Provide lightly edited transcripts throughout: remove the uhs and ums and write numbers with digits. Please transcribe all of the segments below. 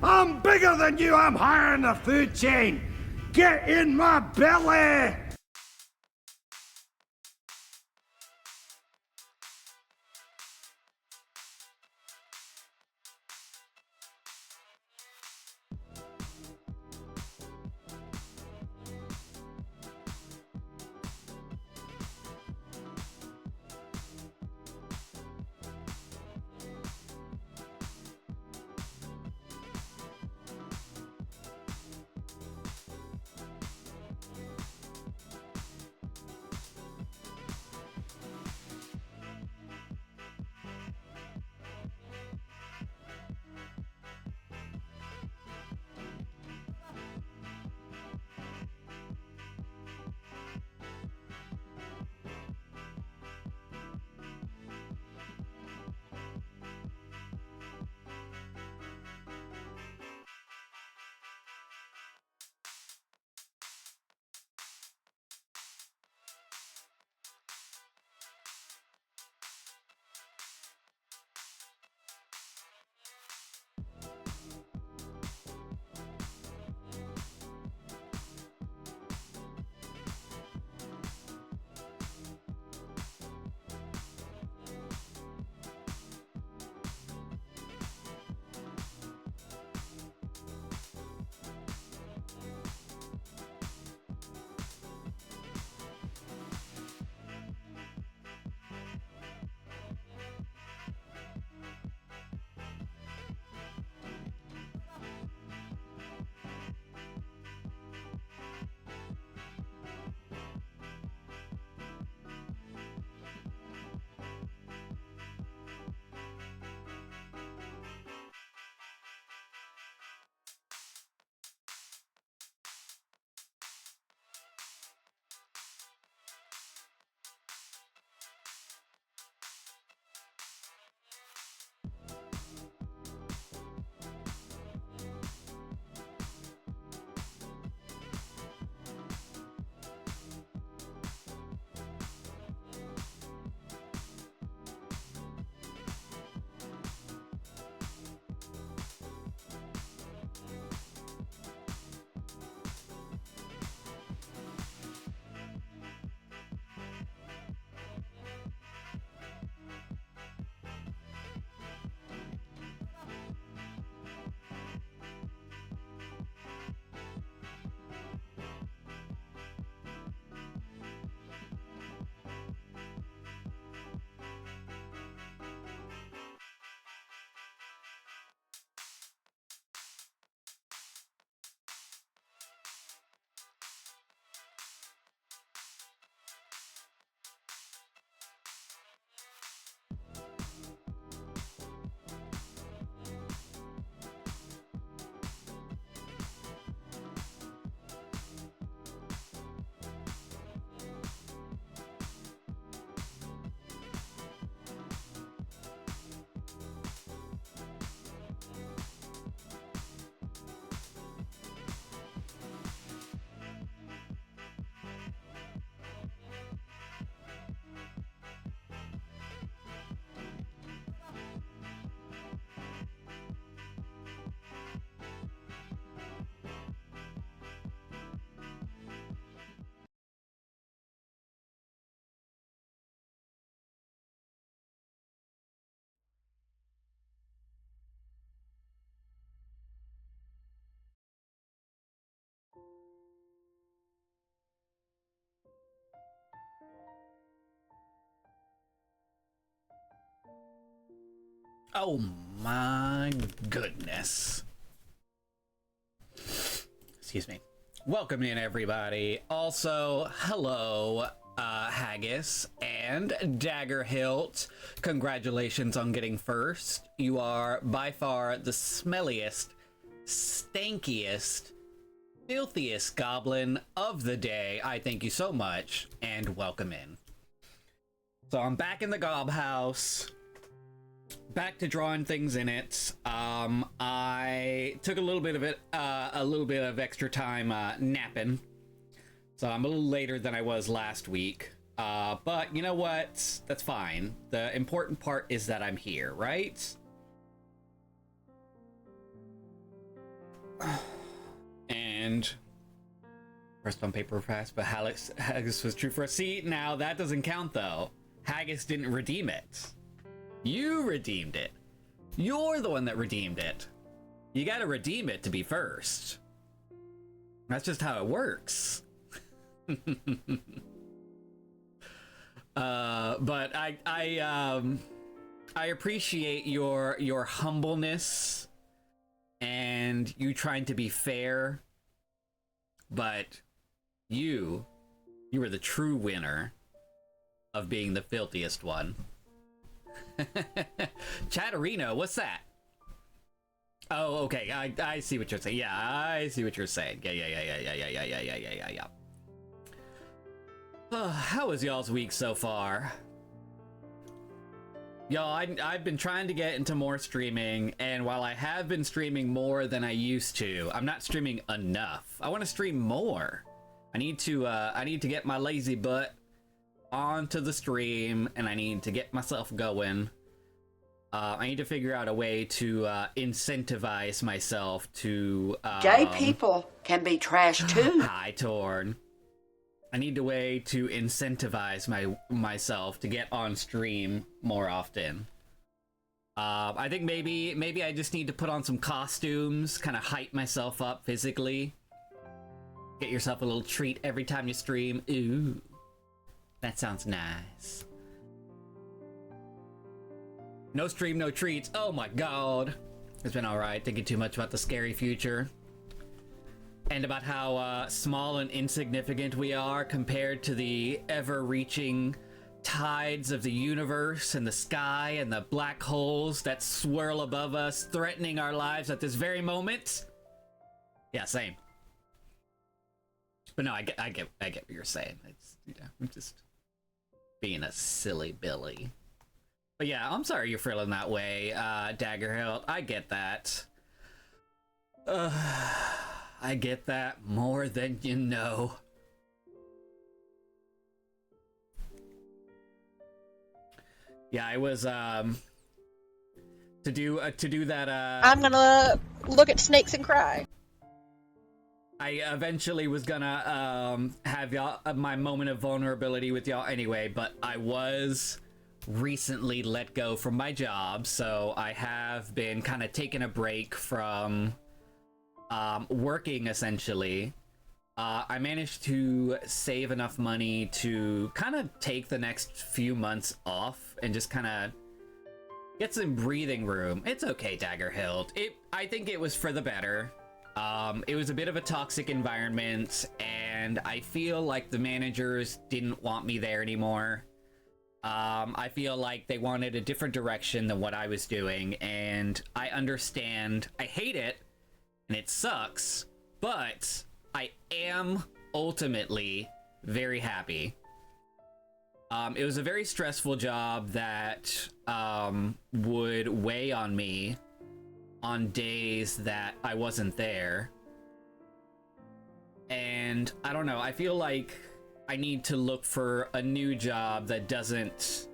I'm bigger than you. I'm higher in the food chain. Get in my belly. Oh my goodness. Excuse me. Welcome in, everybody. Also, hello, Haggis and Daggerhilt. Congratulations on getting first. You are by far the smelliest, stankiest, filthiest goblin of the day. I thank you so much, and welcome in. So I'm back in the GobHouse. Back to drawing things in it. I took a little bit of extra time napping, so I'm a little later than I was last week. But you know what? That's fine. The important part is that I'm here, right? And first on paper fast, but Haggis was true for a seat. Now that doesn't count though. Haggis didn't redeem it. You redeemed it. You're the one that redeemed it. You gotta redeem it to be first. That's just how it works. But I appreciate your humbleness and you trying to be fair. But you were the true winner of being the filthiest one. Chatterino, what's that? Oh, okay. I see what you're saying. Yeah, I see what you're saying. Yeah. How was y'all's week so far? Y'all, I've been trying to get into more streaming, and while I have been streaming more than I used to, I'm not streaming enough. I want to stream more. I need to get my lazy butt onto the stream, and I need to get myself going. I need to figure out a way to incentivize myself to... Gay people can be trash too. Hi, Torn. I need a way to incentivize myself to get on stream more often. I think maybe I just need to put on some costumes, kind of hype myself up physically. Get yourself a little treat every time you stream. Ooh, that sounds nice. No stream, no treats. Oh my god. It's been alright, thinking too much about the scary future. And about how small and insignificant we are compared to the ever-reaching tides of the universe and the sky and the black holes that swirl above us, threatening our lives at this very moment. Yeah, same. But no, I get what you're saying. It's, I'm just being a silly Billy. But yeah, I'm sorry you're feeling that way, Daggerhilt. I get that. I get that more than you know. Yeah, I was to do that. I'm gonna look at snakes and cry. I eventually was gonna have y'all my moment of vulnerability with y'all anyway, but I was recently let go from my job, so I have been kind of taking a break from working essentially. I managed to save enough money to kind of take the next few months off and just kind of get some breathing room. It's okay, Daggerhilt. I think it was for the better. It was a bit of a toxic environment, and I feel like the managers didn't want me there anymore. I feel like they wanted a different direction than what I was doing, and I understand. I hate it, and it sucks, but I am ultimately very happy. It was a very stressful job that would weigh on me on days that I wasn't there. And I don't know, I feel like I need to look for a new job that doesn't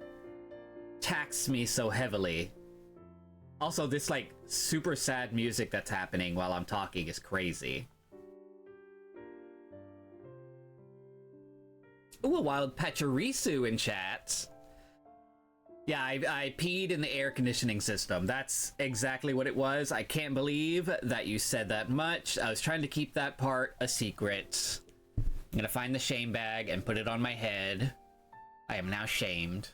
tax me so heavily. Also, this like super sad music that's happening while I'm talking is crazy. Ooh, a wild Pachirisu in chat. Yeah, I peed in the air conditioning system. That's exactly what it was. I can't believe that you said that much. I was trying to keep that part a secret. I'm gonna find the shame bag and put it on my head. I am now shamed.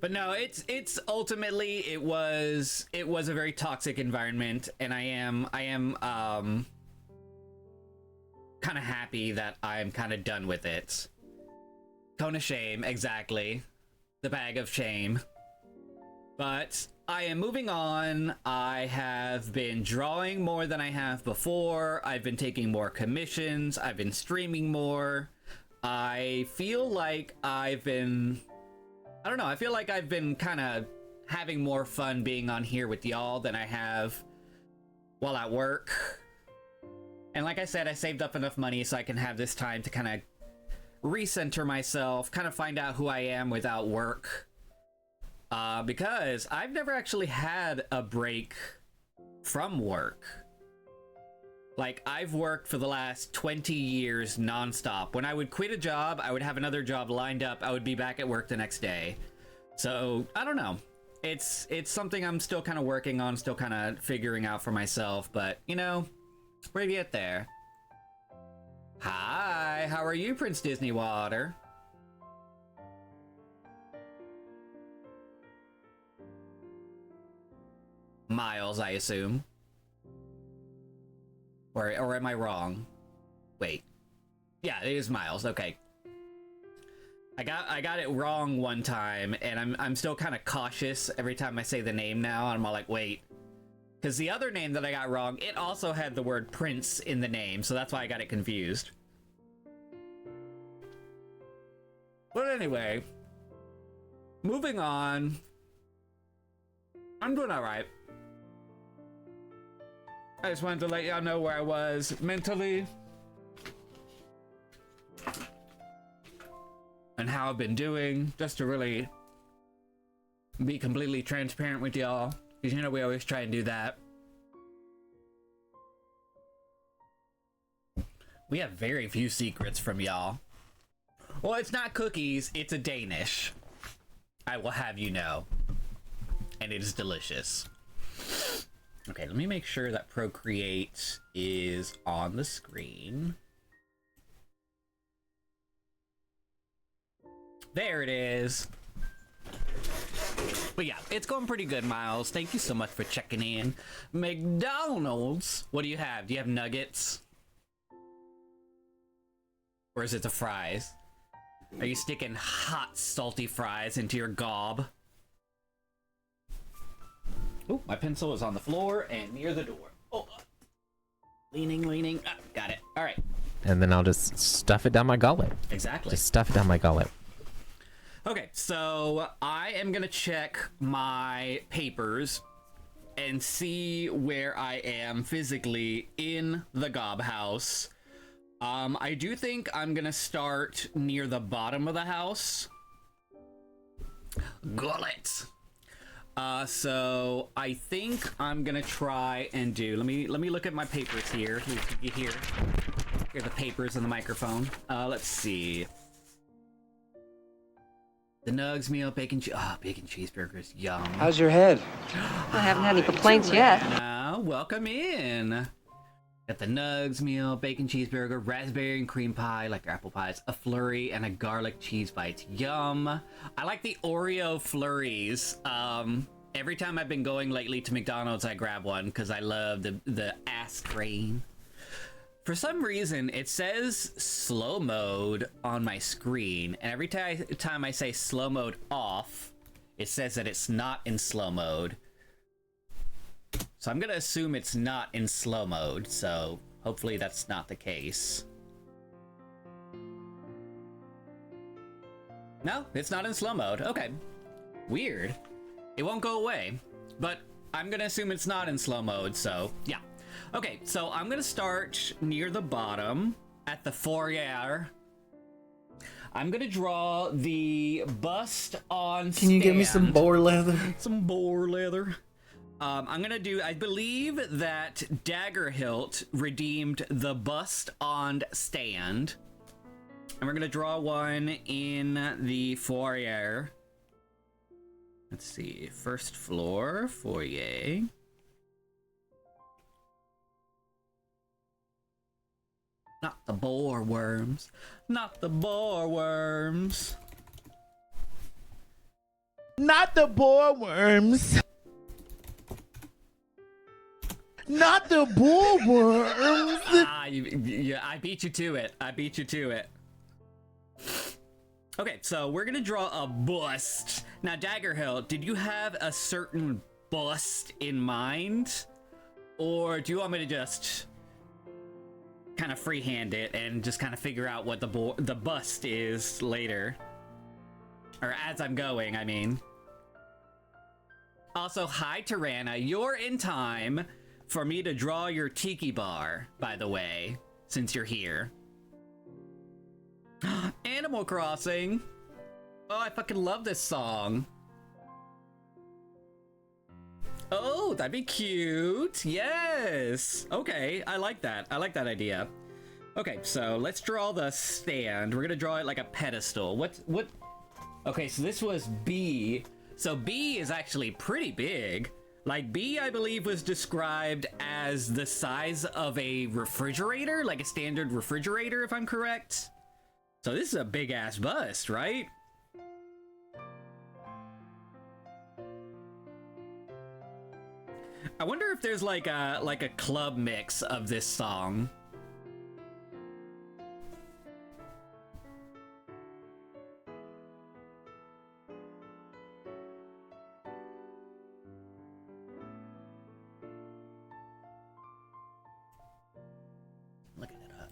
But no, it's ultimately it was a very toxic environment, and I am kind of happy that I'm kind of done with it. Cone of shame, exactly. The bag of shame. But I am moving on. I have been drawing more than I have before. I've been taking more commissions. I've been streaming more. I feel like I feel like I've been kind of having more fun being on here with y'all than I have while at work. And like I said, I saved up enough money so I can have this time to kind of recenter myself, kind of find out who I am without work. Because I've never actually had a break from work. Like, I've worked for the last 20 years nonstop. When I would quit a job, I would have another job lined up. I would be back at work the next day. So, I don't know. It's something I'm still kind of working on, still kind of figuring out for myself. But, you know, we're gonna get there. Hi, how are you, Prince Disney Water? Miles, I assume. Or am I wrong? Wait. Yeah, it is Miles. Okay. I got it wrong one time, and I'm still kind of cautious every time I say the name now. I'm all like, wait. Because the other name that I got wrong, it also had the word Prince in the name, so that's why I got it confused. But anyway, moving on. I'm doing alright. I just wanted to let y'all know where I was mentally and how I've been doing, just to really be completely transparent with y'all, because you know we always try and do that. We have very few secrets from y'all. Well, it's not cookies, it's a Danish. I will have you know. And it is delicious. Okay, let me make sure that Procreate is on the screen. There it is. But yeah, it's going pretty good, Miles. Thank you so much for checking in. McDonald's. What do you have? Do you have nuggets? Or is it the fries? Are you sticking hot, salty fries into your gob? Oh, my pencil is on the floor and near the door. Oh, leaning. Ah, got it. All right. And then I'll just stuff it down my gullet. Exactly. Just stuff it down my gullet. Okay, so I am gonna check my papers and see where I am physically in the GobHouse. I do think I'm gonna start near the bottom of the house. Gullet. So I think I'm gonna try and do. Let me look at my papers here. Here are the papers and the microphone. Let's see. The Nugs meal, bacon cheeseburgers, yum. How's your head? I haven't had any complaints yet. Now, welcome in. Got the Nugs meal, bacon cheeseburger, raspberry and cream pie, like their apple pies, a flurry, and a garlic cheese bites. Yum. I like the Oreo flurries. Every time I've been going lately to McDonald's, I grab one because I love the ass cream. For some reason, it says slow mode on my screen, and every time I say slow mode off, it says that it's not in slow mode. So I'm gonna assume it's not in slow mode, so hopefully that's not the case. No, it's not in slow mode. Okay. Weird. It won't go away, but I'm gonna assume it's not in slow mode, so yeah. Okay, so I'm gonna start near the bottom at the foyer. I'm gonna draw the bust on stand. Can you give me some boar leather? Some boar leather. I'm gonna do, I believe that Dagger Hilt redeemed the bust on stand. And we're gonna draw one in the foyer. Let's see, first floor, foyer. Not the boar worms. Not the boar worms. Not the boar worms. Not the bull worms. I beat you to it. I beat you to it. Okay, so we're gonna draw a bust. Now, Daggerhill, did you have a certain bust in mind? Or do you want me to just kind of freehand it and just kind of figure out what the bust is later? Or as I'm going, I mean. Also, hi, Tirana. You're in time for me to draw your tiki bar, by the way, since you're here. Animal Crossing. Oh, I fucking love this song. Oh, that'd be cute. Yes. Okay, I like that. I like that idea. Okay, so let's draw the stand. We're gonna draw it like a pedestal. What? Okay, so this was B. So B is actually pretty big. Like B, I believe, was described as the size of a refrigerator, like a standard refrigerator, if I'm correct. So this is a big ass bust, right? I wonder if there's like a club mix of this song. Looking it up.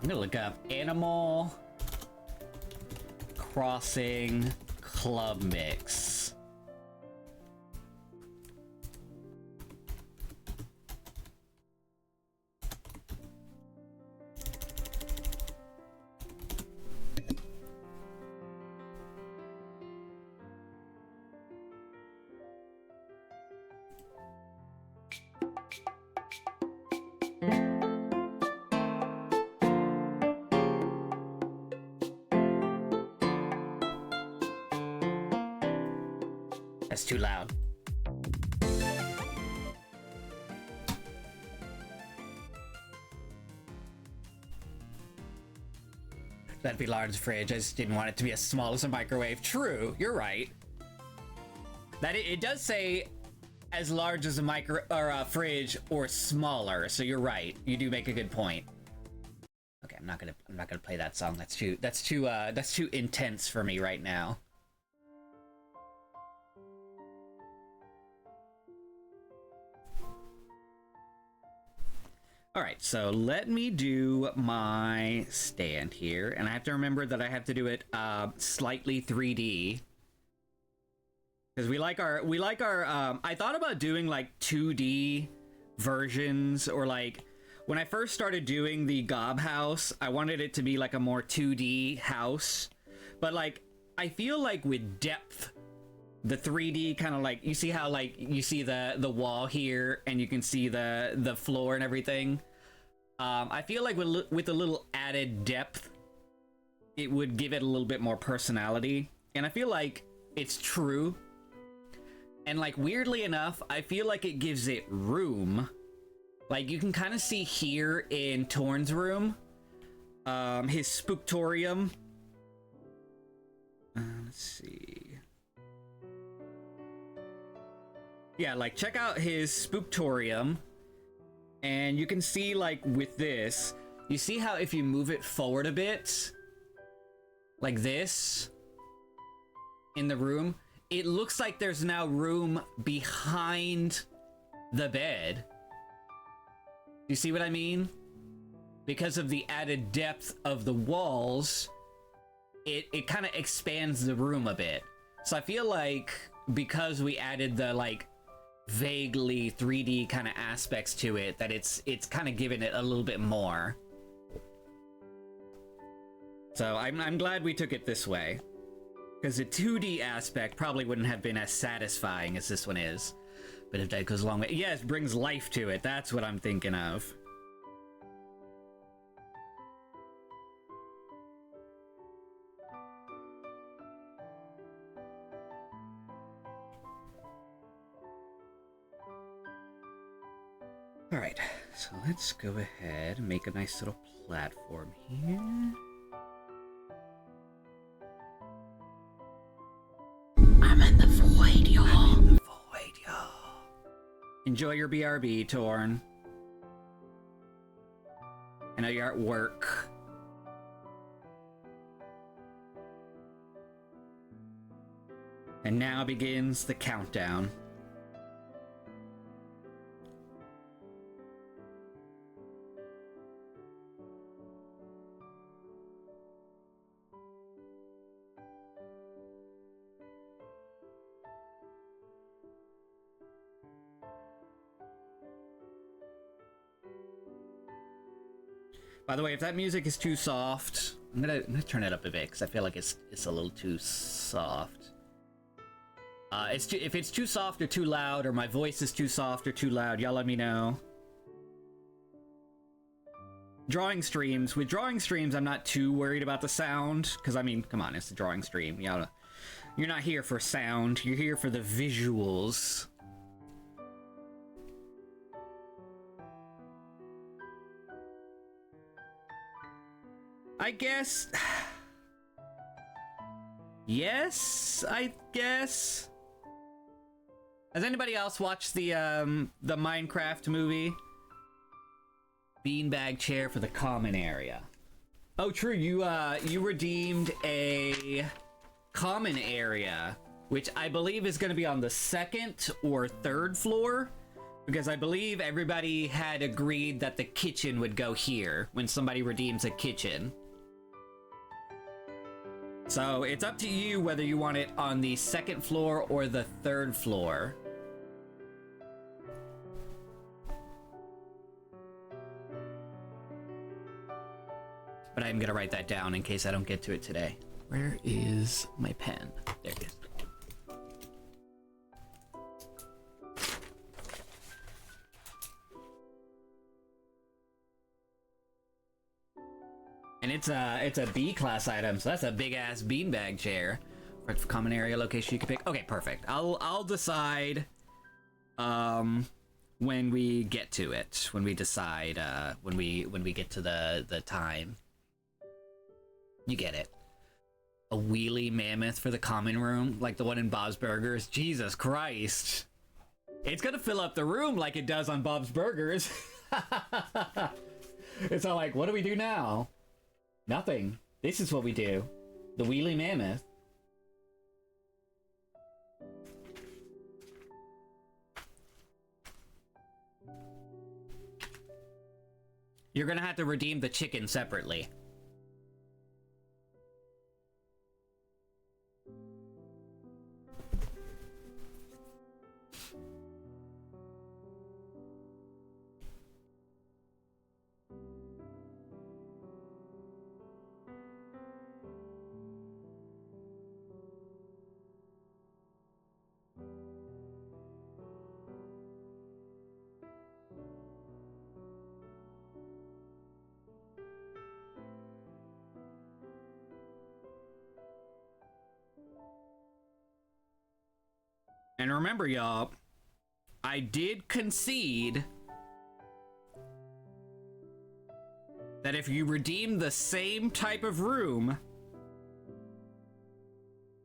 I'm gonna look up Animal Crossing Club Mix. That's too loud. That'd be large fridge. I just didn't want it to be as small as a microwave. True, you're right. That it does say as large as a micro or a fridge or smaller. So you're right. You do make a good point. Okay, I'm not gonna play that song. That's too intense for me right now. All right, so let me do my stand here, and I have to remember that I have to do it slightly 3D because we like our I thought about doing like 2D versions, or like when I first started doing the GobHouse, I wanted it to be like a more 2D house, but like I feel like with depth, the 3D kind of like, you see how like you see the wall here and you can see the floor and everything. I feel like with a little added depth, it would give it a little bit more personality, and I feel like it's true. And like weirdly enough, I feel like it gives it room. Like you can kind of see here in Torn's room, his spooktorium. Let's see. Yeah, like check out his spooktorium, and you can see like with this, you see how if you move it forward a bit, like this, in the room, it looks like there's now room behind the bed. You see what I mean? Because of the added depth of the walls, it kind of expands the room a bit. So I feel like because we added the like vaguely 3D kind of aspects to it, that it's kind of giving it a little bit more. So I'm glad we took it this way, because the 2D aspect probably wouldn't have been as satisfying as this one is. But if that goes along with, yes, brings life to it. That's what I'm thinking of. All right, so let's go ahead and make a nice little platform here. I'm in the void, y'all. I'm in the void, y'all. Enjoy your BRB, Torn. I know you're at work. And now begins the countdown. By the way, if that music is too soft, I'm gonna turn it up a bit because I feel like it's a little too soft. If it's too soft or too loud, or my voice is too soft or too loud, y'all let me know. Drawing streams. With drawing streams, I'm not too worried about the sound, because, I mean, come on, it's a drawing stream. You're not here for sound, you're here for the visuals. I guess... Yes, I guess. Has anybody else watched the Minecraft movie? Beanbag chair for the common area. Oh, true. You redeemed a common area, which I believe is going to be on the 2nd or 3rd floor, because I believe everybody had agreed that the kitchen would go here when somebody redeems a kitchen. So it's up to you whether you want it on the 2nd floor or the 3rd floor. But I'm gonna write that down in case I don't get to it today. Where is my pen? There it is. And it's a B class item, so that's a big ass beanbag chair. For common area location you can pick. Okay, perfect. I'll decide when we get to it. When we decide when we get to the time. You get it. A wheelie mammoth for the common room, like the one in Bob's Burgers. Jesus Christ. It's gonna fill up the room like it does on Bob's Burgers. It's all like, what do we do now? Nothing. This is what we do. The wheelie mammoth. You're gonna have to redeem the chicken separately. And remember, y'all, I did concede that if you redeem the same type of room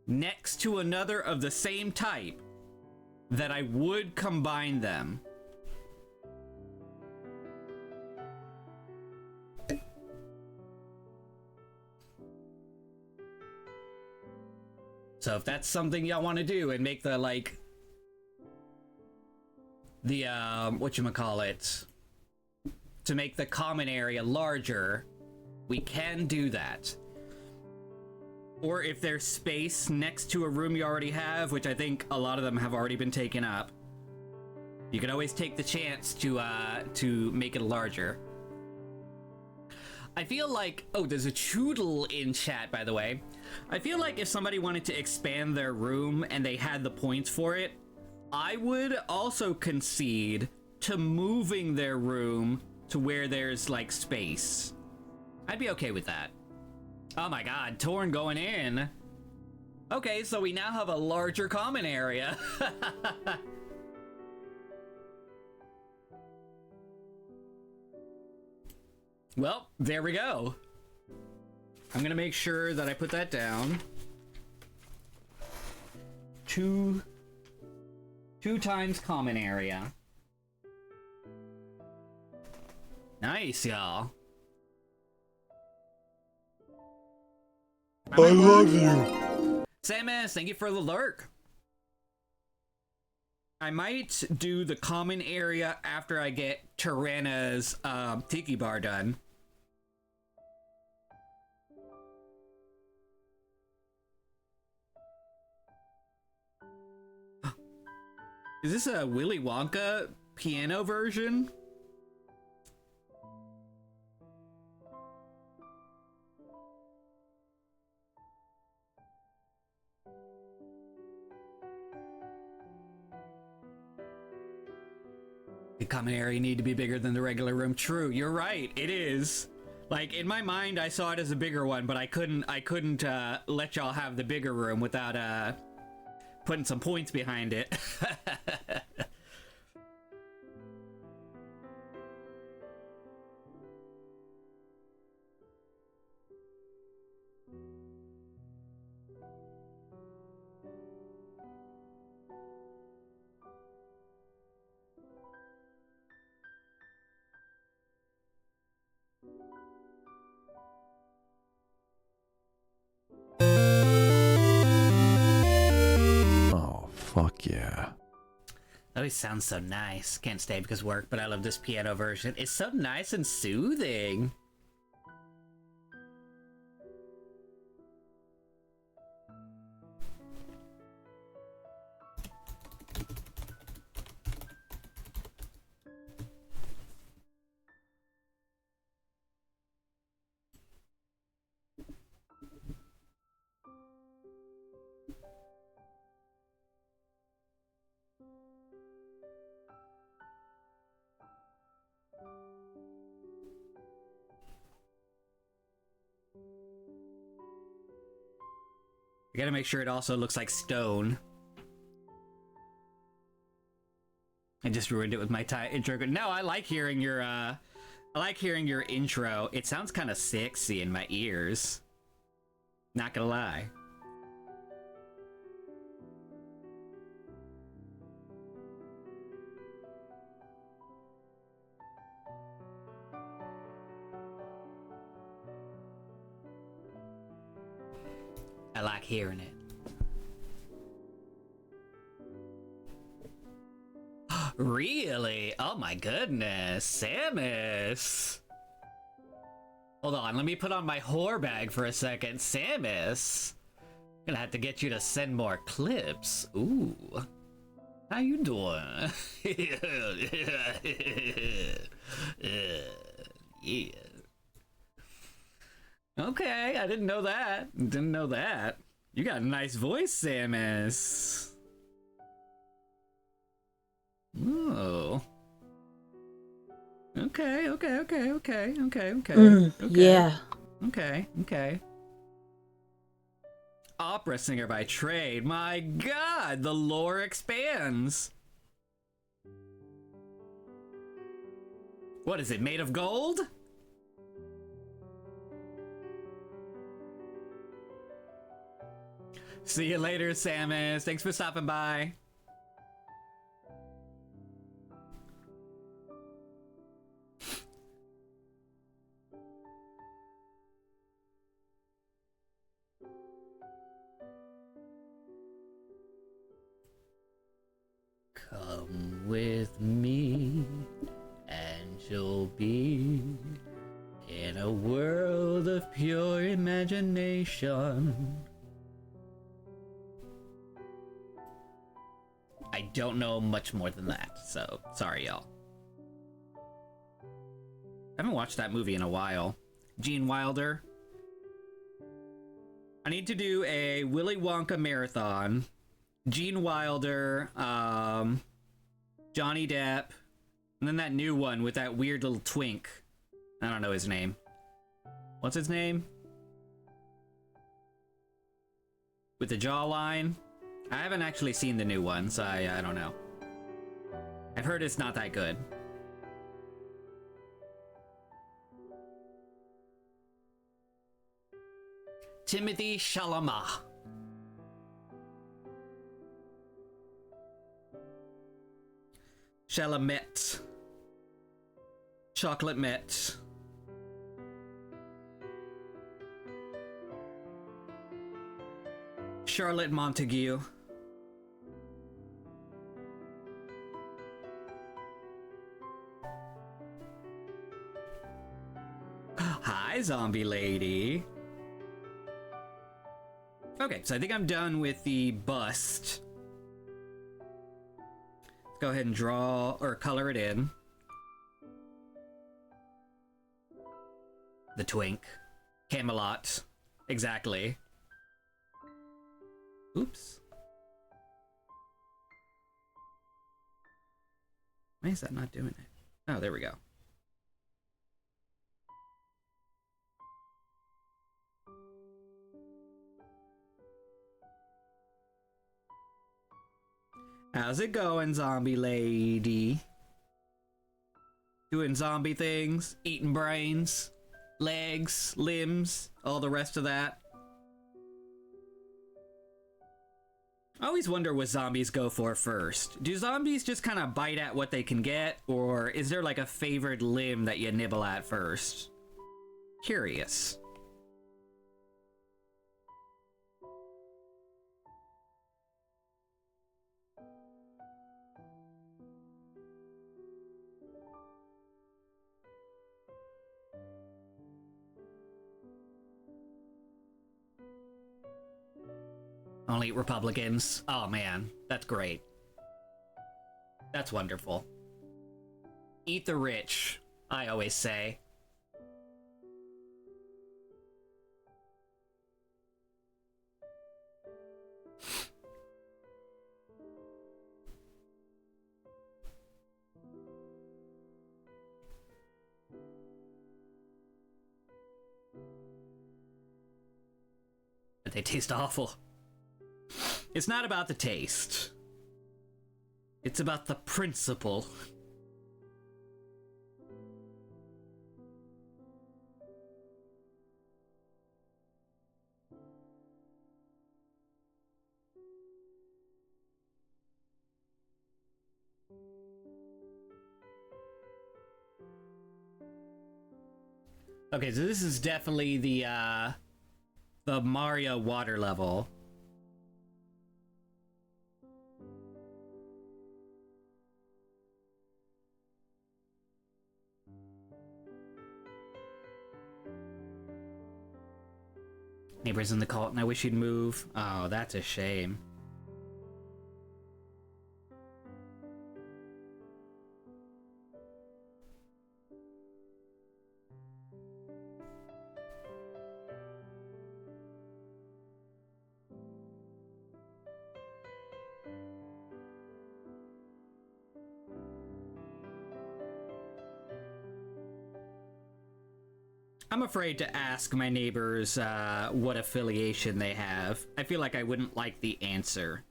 next to another of the same type, that I would combine them. So if that's something y'all want to do and make the, like, the, whatchamacallit, to make the common area larger, we can do that. Or if there's space next to a room you already have, which I think a lot of them have already been taken up, you can always take the chance to make it larger. I feel like, oh, there's a choodle in chat, by the way. I feel like if somebody wanted to expand their room and they had the points for it, I would also concede to moving their room to where there's, like, space. I'd be okay with that. Oh my god, Torn going in. Okay, so we now have a larger common area. Well, there we go. I'm gonna make sure that I put that down. Two times common area. Nice, y'all. I love you. Samus, thank you for the lurk. I might do the common area after I get Tirana's tiki bar done. Is this a Willy Wonka piano version? The common area need to be bigger than the regular room. True, you're right. It is. Like, in my mind, I saw it as a bigger one, but I couldn't let y'all have the bigger room without putting some points behind it. Oh, fuck yeah. That always sounds so nice. Can't stay because work, but I love this piano version. It's so nice and soothing. I gotta make sure it also looks like stone. I just ruined it with my intro. No, I like hearing your intro. It sounds kind of sexy in my ears. Not gonna lie. I like hearing it. Really? Oh my goodness, Samus! Hold on, let me put on my whore bag for a second. Samus! Gonna have to get you to send more clips. Ooh. How you doing? Yeah. Okay, I didn't know that. Didn't know that. You got a nice voice, Samus. Oh. Okay. Yeah. Okay. Opera singer by trade. My god, the lore expands. What is it, made of gold? See you later, Samus. Thanks for stopping by. Come with me, and you'll be in a world of pure imagination. I don't know much more than that, so sorry, y'all. I haven't watched that movie in a while. Gene Wilder. I need to do a Willy Wonka marathon. Gene Wilder, Johnny Depp, and then that new one with that weird little twink. I don't know his name. What's his name? With the jawline? I haven't actually seen the new one, so I don't know. I've heard it's not that good. Timothy Chalamet. Chalamet. Chocolate Met. Charlotte Montague. Hi, zombie lady. Okay, so I think I'm done with the bust. Let's go ahead and draw or color it in. The twink. Camelot. Exactly. Oops. Why is that not doing it? Oh, there we go. How's it going, zombie lady? Doing zombie things, eating brains, legs, limbs, all the rest of that. I always wonder what zombies go for first. Do zombies just kind of bite at what they can get, or is there like a favored limb that you nibble at first? Curious. Only Republicans. Oh man, that's great. That's wonderful. Eat the rich, I always say. But they taste awful. It's not about the taste. It's about the principle. Okay, so this is definitely the Mario water level. Neighbors in the cult, and I wish you'd move. Oh, that's a shame. I'm afraid to ask my neighbors what affiliation they have. I feel like I wouldn't like the answer.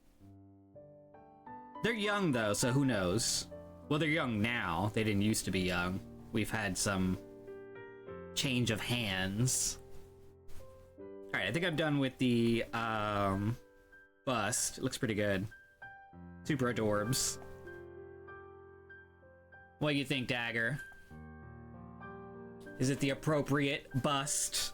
They're young though, so who knows? Well, they're young now. They didn't used to be young. We've had some change of hands. Alright, I think I'm done with the bust. It looks pretty good. Super adorbs. What do you think, Dagger? Is it the appropriate bust?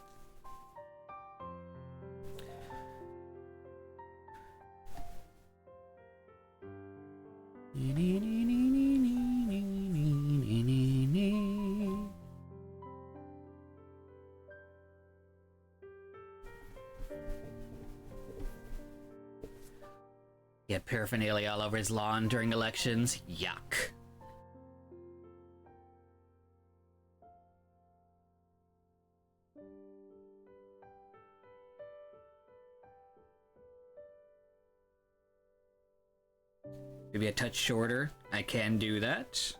Get paraphernalia all over his lawn during elections? Yuck. Maybe a touch shorter. I can do that.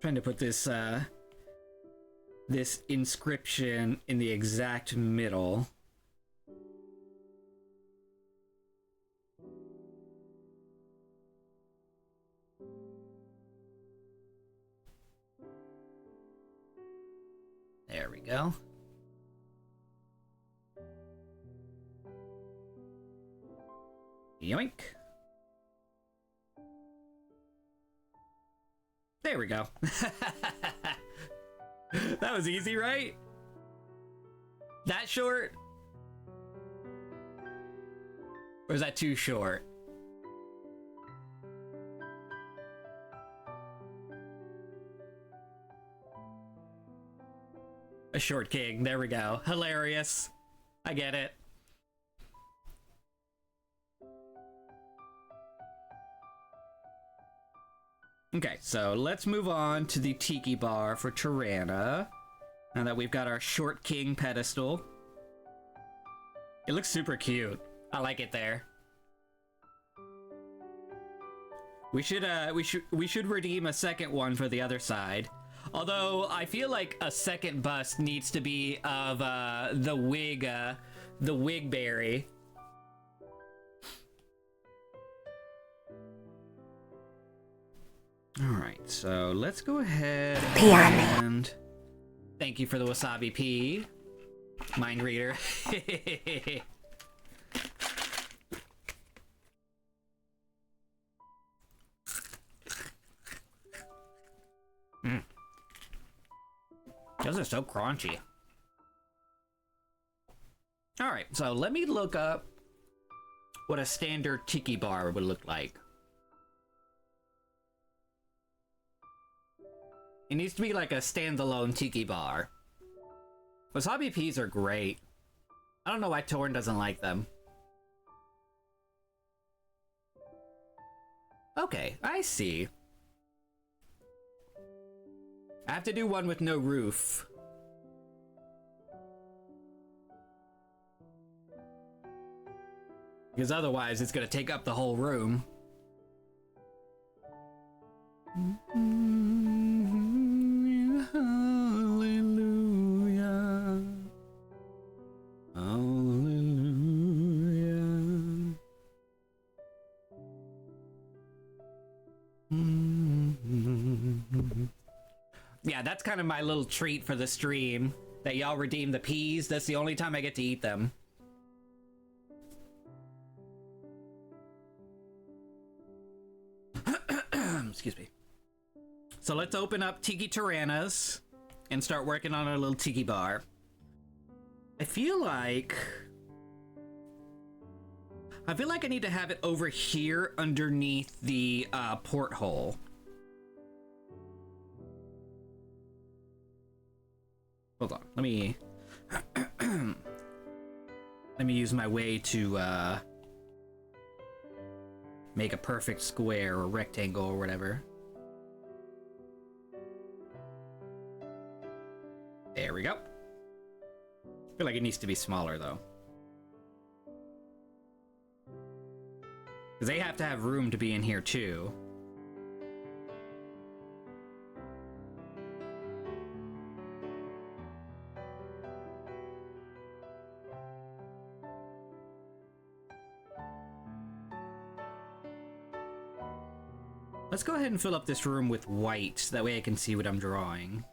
Trying to put this this inscription in the exact middle. There we go. Yoink. There we go. That was easy, right? That short? Or is that too short? A short king. There we go. Hilarious. I get it. Okay, so let's move on to the tiki bar for Tirana. Now that we've got our short king pedestal. It looks super cute. I like it there. We should redeem a second one for the other side. Although I feel like a second bust needs to be of the Wigberry. Alright, so let's go ahead and thank you for the wasabi pea. Mind reader. Those are so crunchy. Alright, so let me look up what a standard tiki bar would look like. It needs to be like a standalone tiki bar. Wasabi peas are great. I don't know why Torn doesn't like them. Okay, I see. I have to do one with no roof. Because otherwise it's gonna take up the whole room. Hallelujah. Hallelujah. Yeah, that's kind of my little treat for the stream. That y'all redeem the peas. That's the only time I get to eat them. Excuse me. So let's open up Tiki Tyrannas and start working on our little tiki bar. I feel like I need to have it over here underneath the porthole. Hold on, let me use my way to make a perfect square or rectangle or whatever. There we go. I feel like it needs to be smaller though. Because they have to have room to be in here too. Let's go ahead and fill up this room with white, that way I can see what I'm drawing.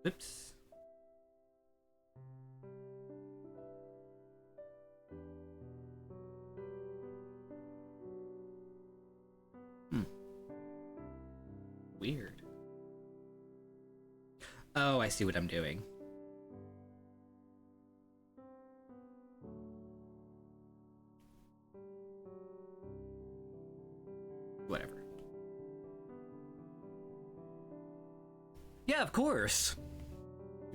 Oops. Weird. Oh, I see what I'm doing. Whatever. Yeah, of course.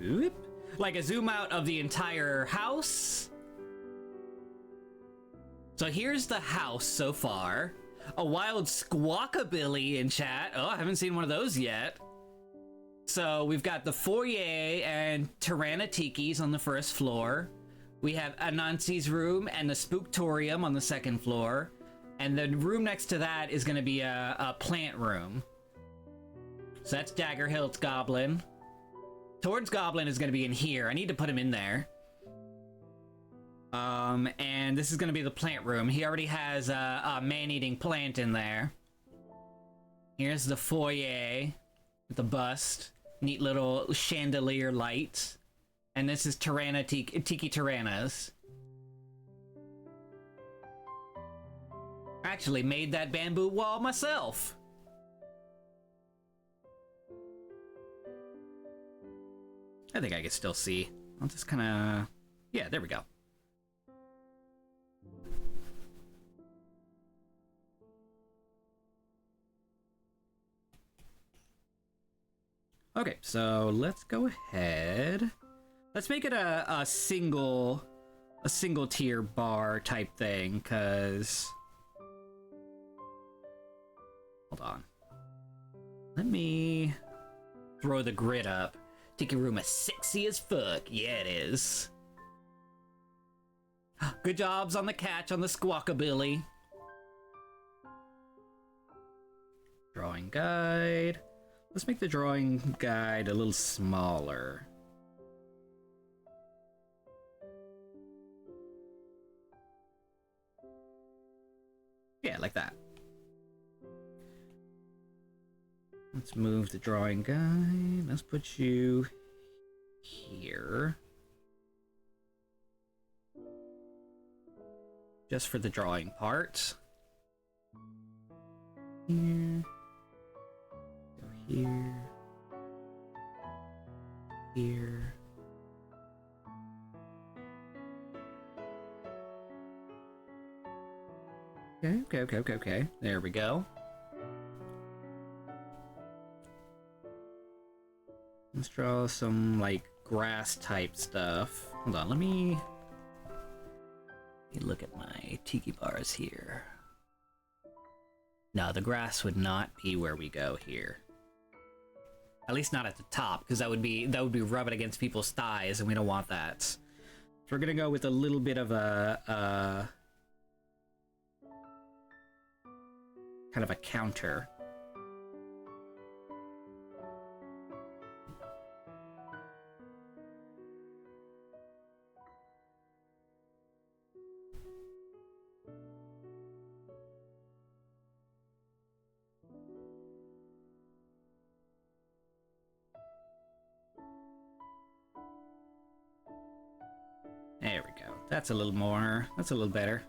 Oop. Like a zoom out of the entire house. So here's the house so far. A wild squawkabilly in chat. Oh, I haven't seen one of those yet. So we've got the foyer and Tirana Tikis on the first floor. We have Anansi's room and the Spooktorium on the second floor. And the room next to that is going to be a plant room. So that's Daggerhilt's goblin. Tord's goblin is going to be in here. I need to put him in there. And this is going to be the plant room. He already has a man-eating plant in there. Here's the foyer with the bust. Neat little chandelier light. And this is Tiki Tyrannas. Actually made that bamboo wall myself. I think I can still see. I'll just kind of... Yeah, there we go. Okay, so let's go ahead. Let's make it a single tier bar type thing, cause hold on. Let me throw the grid up. Tiki room is sexy as fuck. Yeah, it is. Good jobs on the catch on the squawkabilly. Drawing guide. Let's make the drawing guide a little smaller. Yeah, like that. Let's move the drawing guide. Let's put you here. Just for the drawing part. Here. Go here. Here. Okay. There we go. Let's draw some, like, grass type stuff. Hold on, let me look at my tiki bars here. No, the grass would not be where we go here. At least not at the top, because that would be rubbing against people's thighs, and we don't want that. So we're gonna go with a little bit of a kind of a counter. There we go. That's a little more. That's a little better.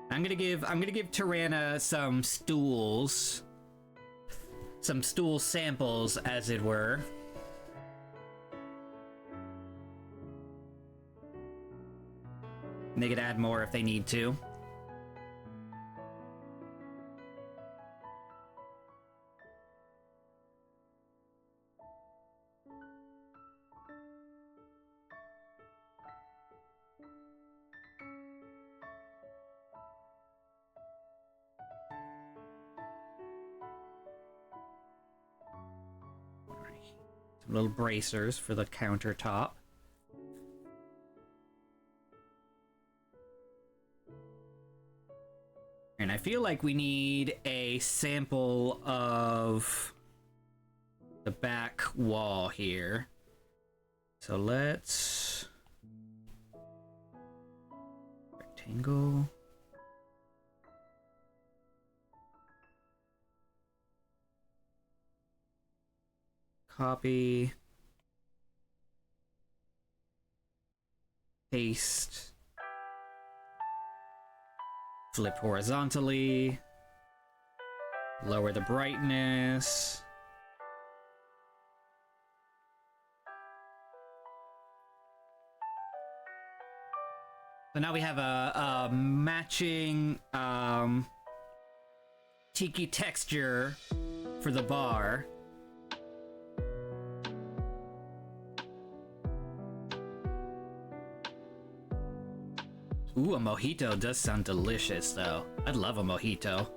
I'm gonna give Tirana some stools. Some stool samples, as it were. And they could add more if they need to. Some little bracers for the countertop. And I feel like we need a sample of the back wall here. So let's... rectangle. Copy. Paste. Flip horizontally. Lower the brightness. So now we have a matching tiki texture for the bar. Ooh, a mojito does sound delicious, though. I'd love a mojito.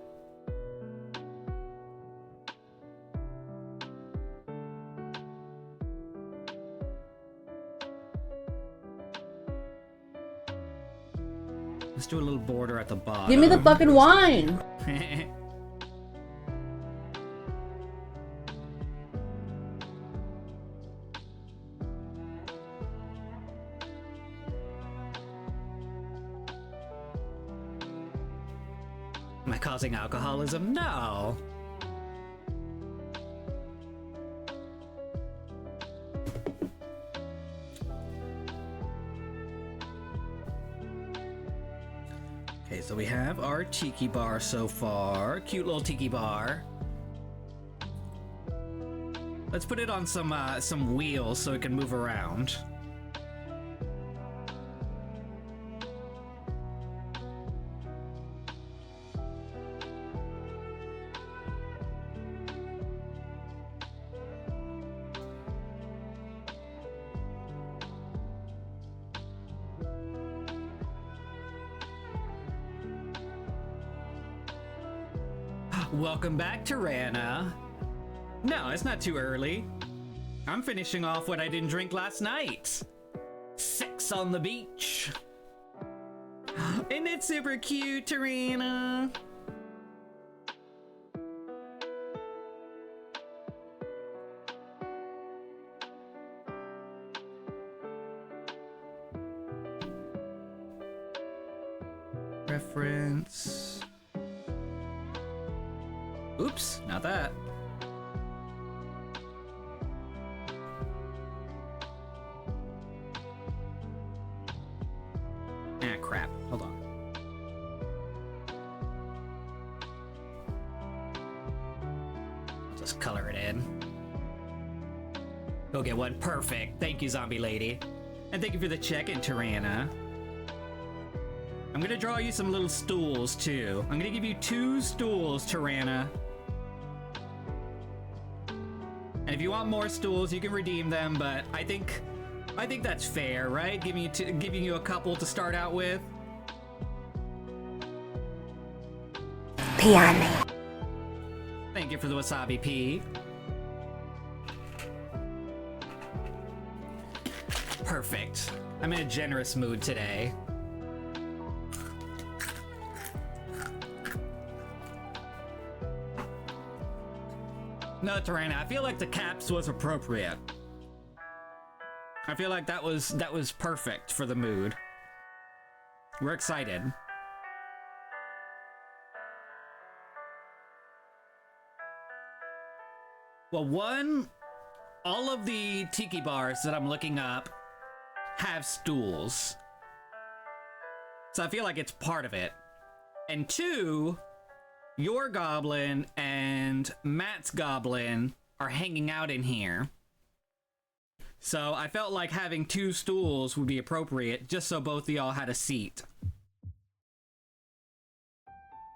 Let's do a little border at the bottom. Give me the fucking wine! Am I causing alcoholism? No. Okay, so we have our tiki bar so far. Cute little tiki bar. Let's put it on some wheels so it can move around. Welcome back, Tirana. No, it's not too early. I'm finishing off what I didn't drink last night. Sex on the beach. Isn't it super cute, Tarina? Reference. Oops, not that. Ah, crap. Hold on. I'll just color it in. Go get one. Perfect. Thank you, zombie lady. And thank you for the check-in, Tirana. I'm gonna draw you some little stools, too. I'm gonna give you 2 stools, Tirana. And if you want more stools, you can redeem them, but I think that's fair, right? Giving you a couple to start out with. Pee on me. Thank you for the wasabi pea. Perfect. I'm in a generous mood today. No, Tarana, I feel like the caps was appropriate. I feel like that was perfect for the mood. We're excited. Well, all of the tiki bars that I'm looking up have stools. So I feel like it's part of it. And 2, your goblin and Matt's goblin are hanging out in here. So I felt like having 2 stools would be appropriate, just so both of y'all had a seat.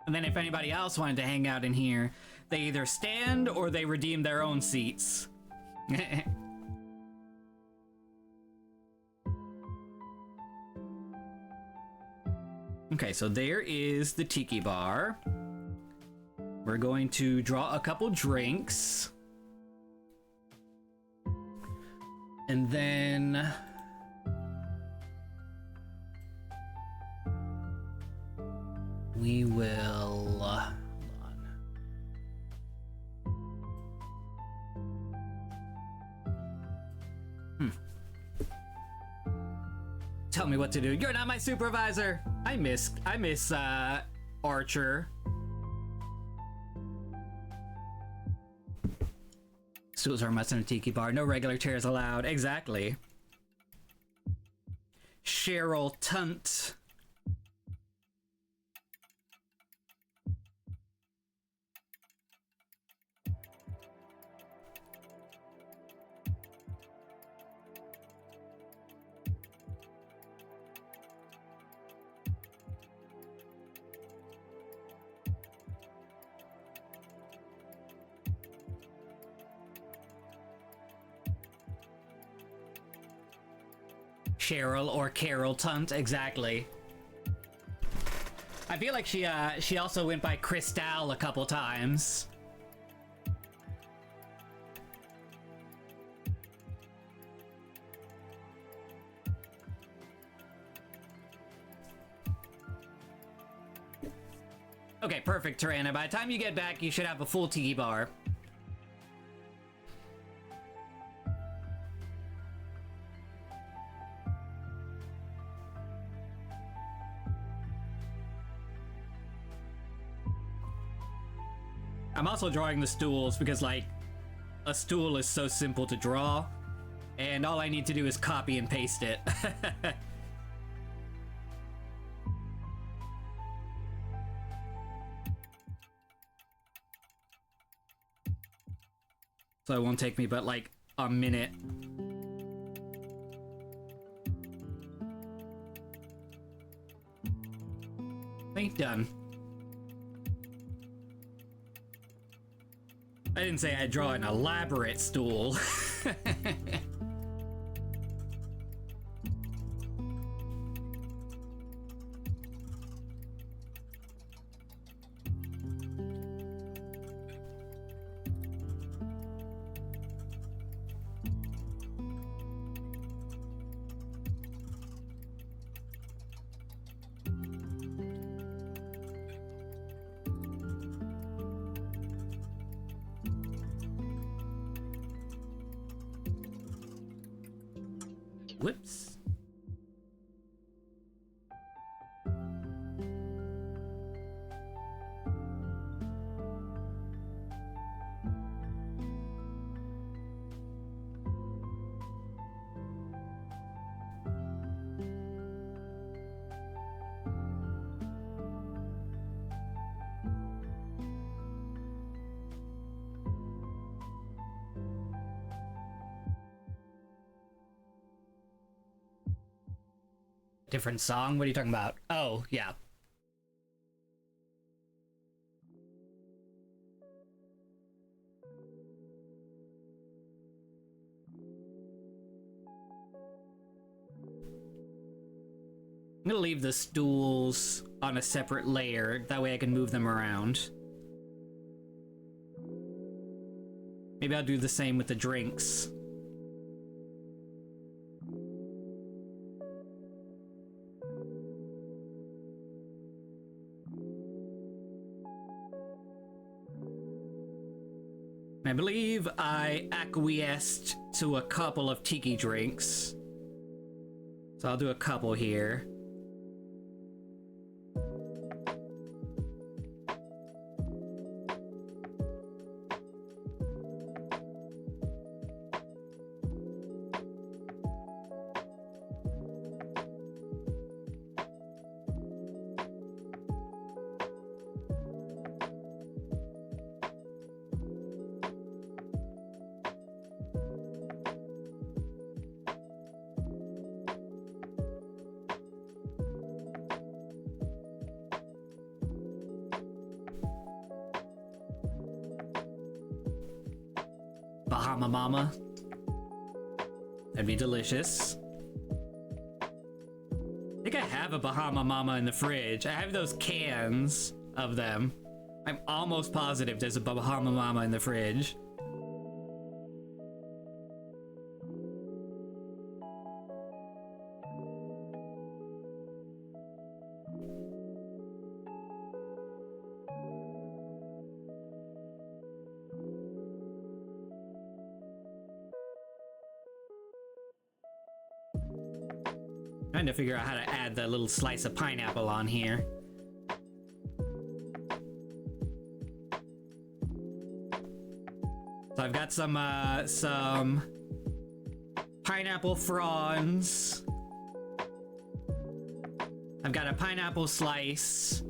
And then if anybody else wanted to hang out in here, they either stand or they redeem their own seats. Okay, so there is the tiki bar. We're going to draw a couple drinks. And then we will hold on. Tell me what to do. You're not my supervisor. I miss Archer. Stools are a must in a tiki bar. No regular chairs allowed. Exactly. Cheryl Tunt. Cheryl or Carol Tunt, exactly. I feel like she also went by Cristal a couple times. Okay, perfect, Tirana. By the time you get back, you should have a full tiki bar. I'm also drawing the stools because, like, a stool is so simple to draw, and all I need to do is copy and paste it. So it won't take me but, like, a minute. I think done. I didn't say I'd draw an elaborate stool. Whoops. Different song? What are you talking about? Oh, yeah. I'm gonna leave the stools on a separate layer. That way I can move them around. Maybe I'll do the same with the drinks. I believe I acquiesced to a couple of tiki drinks. So I'll do a couple here. Bahama Mama. That'd be delicious. I think I have a Bahama Mama in the fridge. I have those cans of them. I'm almost positive there's a Bahama Mama in the fridge. Trying to figure out how to add the little slice of pineapple on here. So I've got some pineapple fronds. I've got a pineapple slice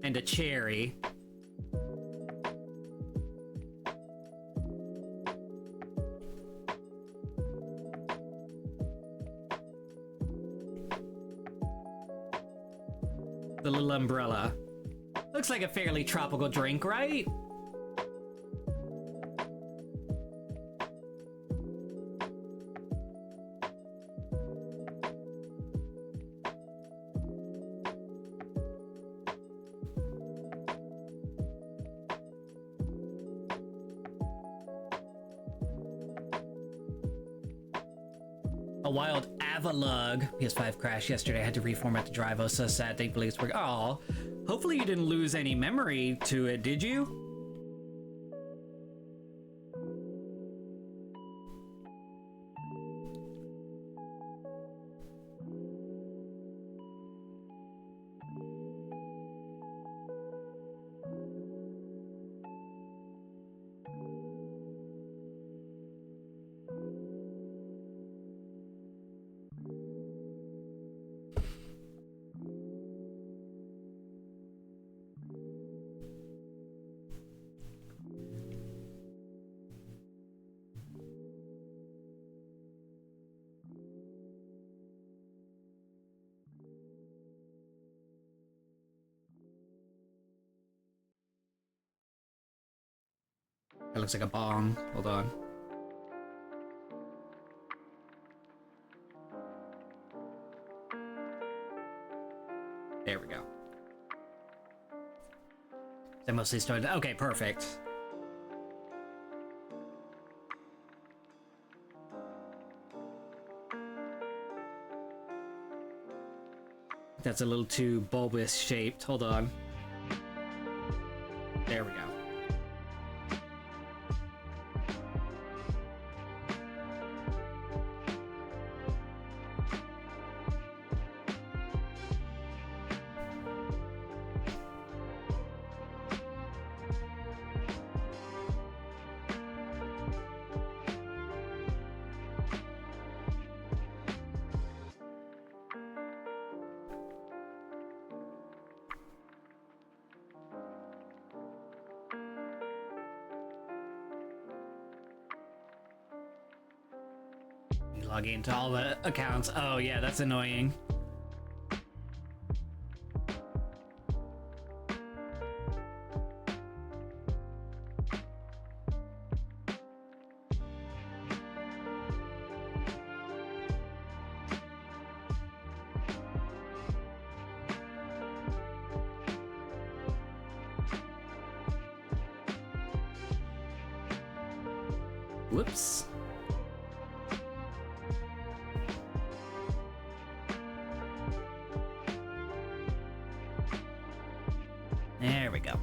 and a cherry. The little umbrella. Looks like a fairly tropical drink, right? A wild Avalug. PS5 crashed yesterday. I had to reformat the drive. I was so sad. Thankfully it's working. Oh, hopefully you didn't lose any memory to it, did you? That looks like a bong. Hold on. There we go. They mostly started. Okay, perfect. That's a little too bulbous shaped. Hold on. There we go. logging into all the accounts. Oh yeah, that's annoying. Whoops. There we go.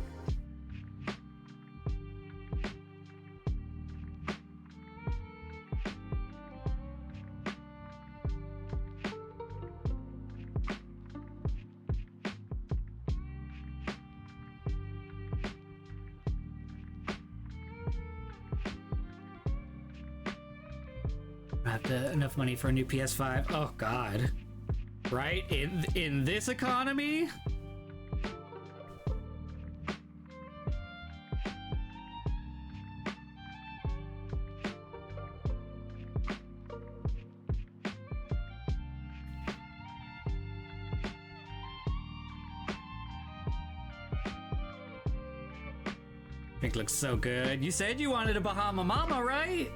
I have enough money for a new PS5. Oh God. Right? In this economy? Pink looks so good. You said you wanted a Bahama Mama, right?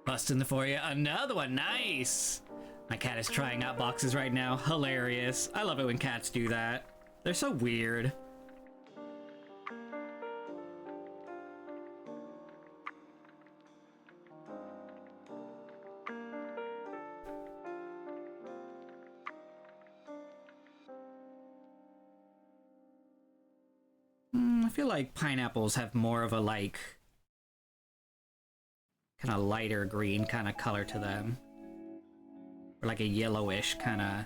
Busting for you. Another one. Nice. My cat is trying out boxes right now. Hilarious. I love it when cats do that. They're so weird. I feel like pineapples have more of a like kind of lighter green kind of color to them, or like a yellowish kind of.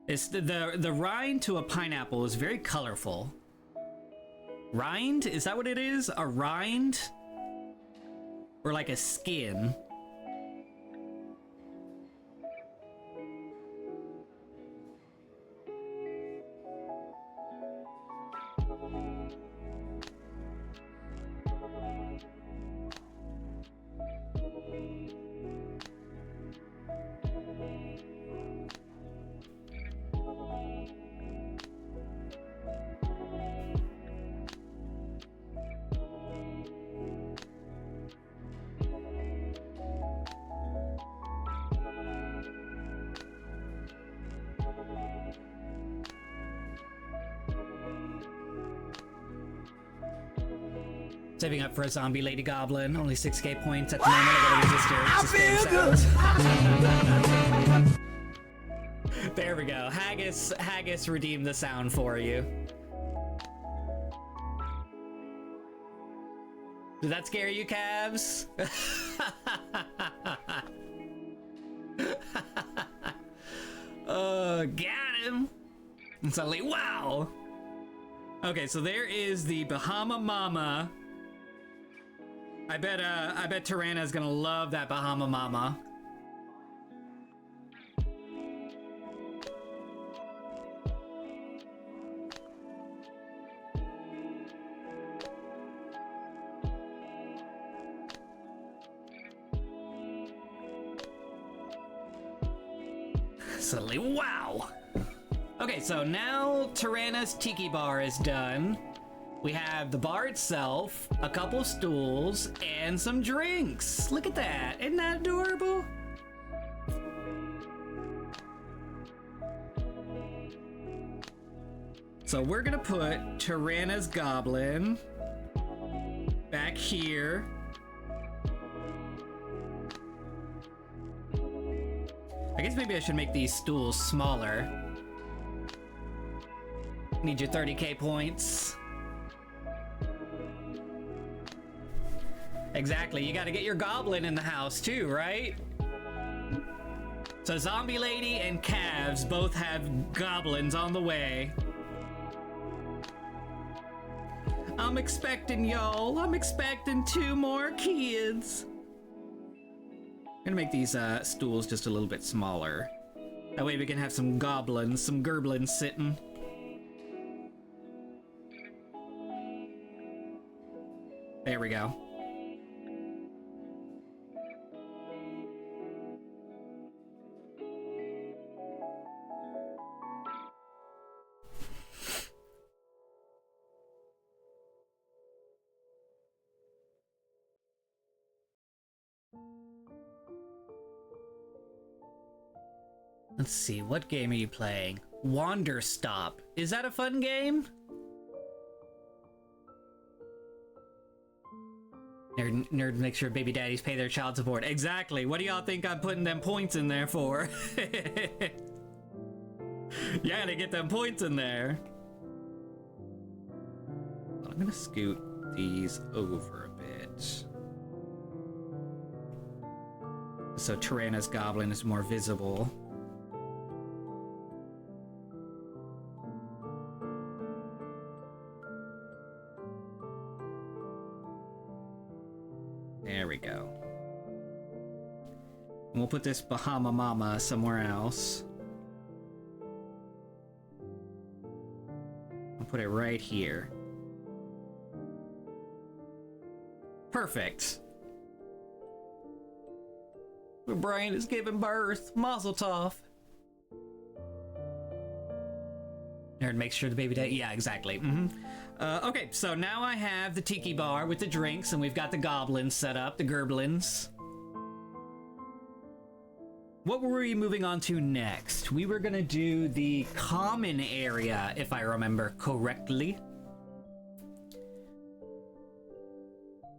It's the rind to a pineapple is very colorful. Rind, is that what it is? A rind, or like a skin? Saving up for a zombie lady goblin. Only 6k points at the moment. I gotta resist her. There we go. Haggis redeemed the sound for you. Did that scare you, Cavs? Got him. And suddenly, wow. Okay, so there is the Bahama Mama. I bet Tirana's gonna love that Bahama Mama. Suddenly, wow. Okay, so now Tirana's Tiki Bar is done. We have the bar itself, a couple stools, and some drinks. Look at that. Isn't that adorable? So we're gonna put Tirana's Goblin back here. I guess maybe I should make these stools smaller. Need your 30k points. Exactly, you gotta get your goblin in the house too, right? So Zombie Lady and Calves both have goblins on the way. I'm expecting y'all. I'm expecting 2 more kids. I'm gonna make these stools just a little bit smaller. That way we can have some goblins, some gerblins sitting. There we go. Let's see, what game are you playing? Wander Stop. Is that a fun game? Nerd make sure baby daddies pay their child support. Exactly. What do y'all think I'm putting them points in there for? You gotta get them points in there. Well, I'm gonna scoot these over a bit. So Tyranna's Goblin is more visible. There we go. And we'll put this Bahama Mama somewhere else. I'll put it right here. Perfect. Brian is giving birth. Mazel tov. Nerd makes sure the baby daddy. Yeah, exactly. Okay, so now I have the tiki bar with the drinks, and we've got the goblins set up, the gerblins. What were we moving on to next? We were gonna do the common area, if I remember correctly.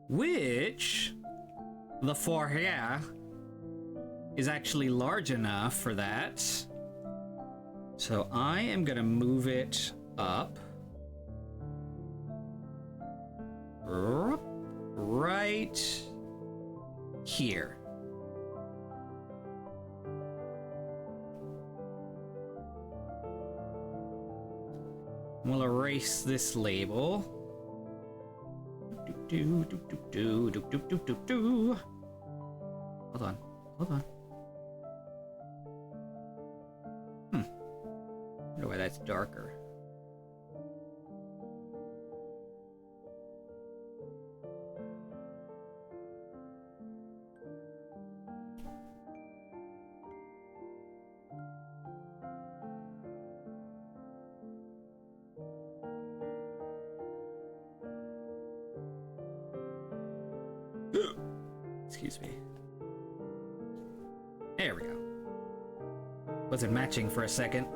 Which, the foyer, is actually large enough for that. So I am gonna move it up. Right here. We'll erase this label. Hold on. I wonder why that's darker. Excuse me. There we go. Wasn't matching for a second.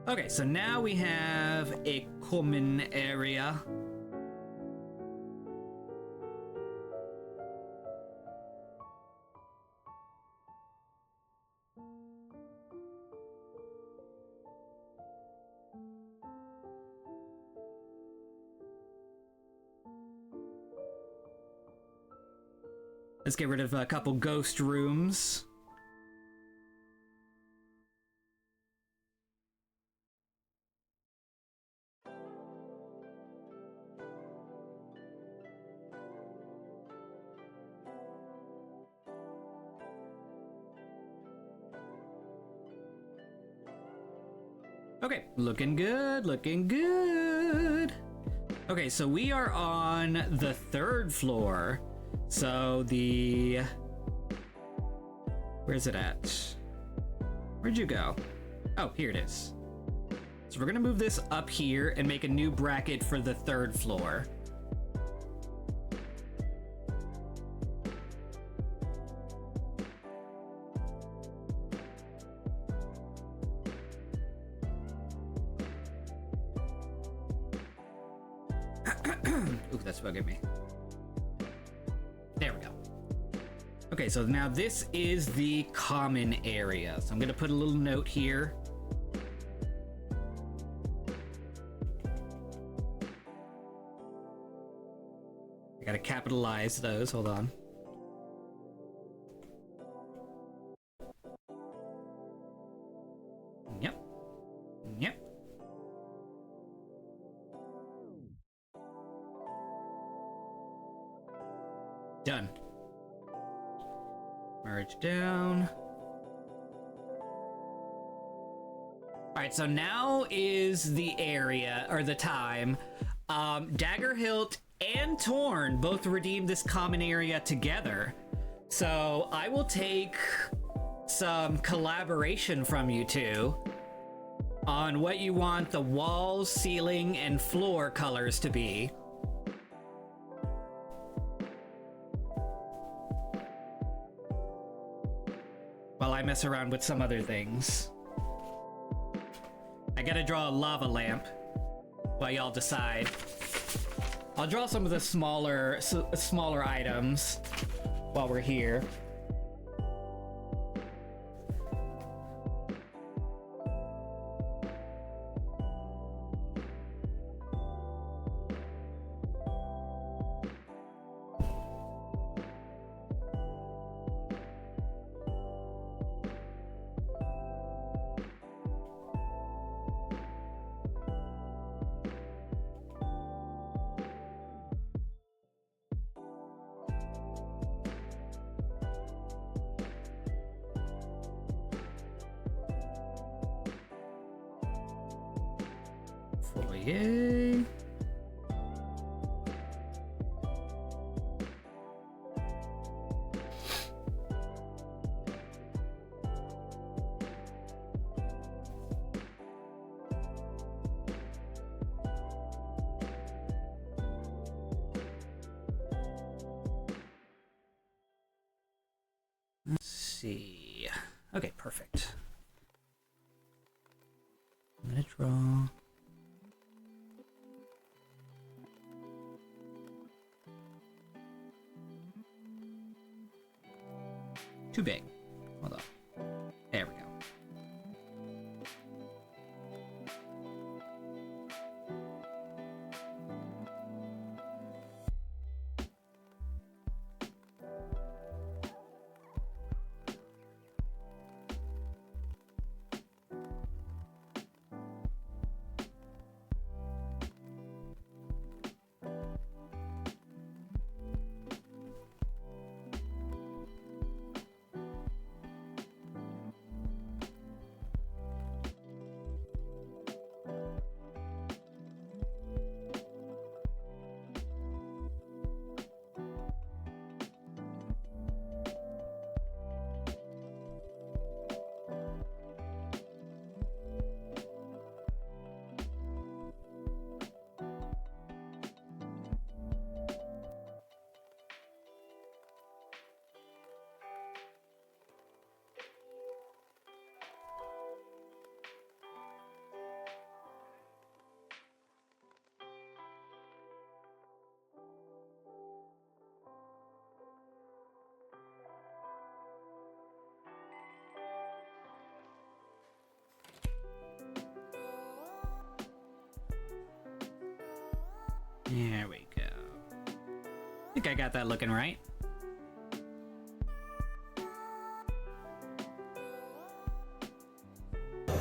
Okay, so now we have a common area. Let's get rid of a couple ghost rooms. Okay, looking good, looking good. Okay, so we are on the 3rd floor. So where's it at? Where'd you go? Oh, here it is. So we're gonna move this up here and make a new bracket for the 3rd floor. Ooh, that's bugging me. There we go. Okay, so now this is the common area. So I'm gonna put a little note here. I gotta capitalize those, hold on. Done. Merge down. Alright, so now is the area, or the time. Daggerhilt and Torn both redeemed this common area together. So I will take some collaboration from you two on what you want the walls, ceiling, and floor colors to be. While I mess around with some other things. I gotta draw a lava lamp while y'all decide. I'll draw some of the smaller items while we're here. Foyer. Let's see. Okay, perfect. I'm gonna draw. Too big. Hold on. There we go. There we go. I think I got that looking right.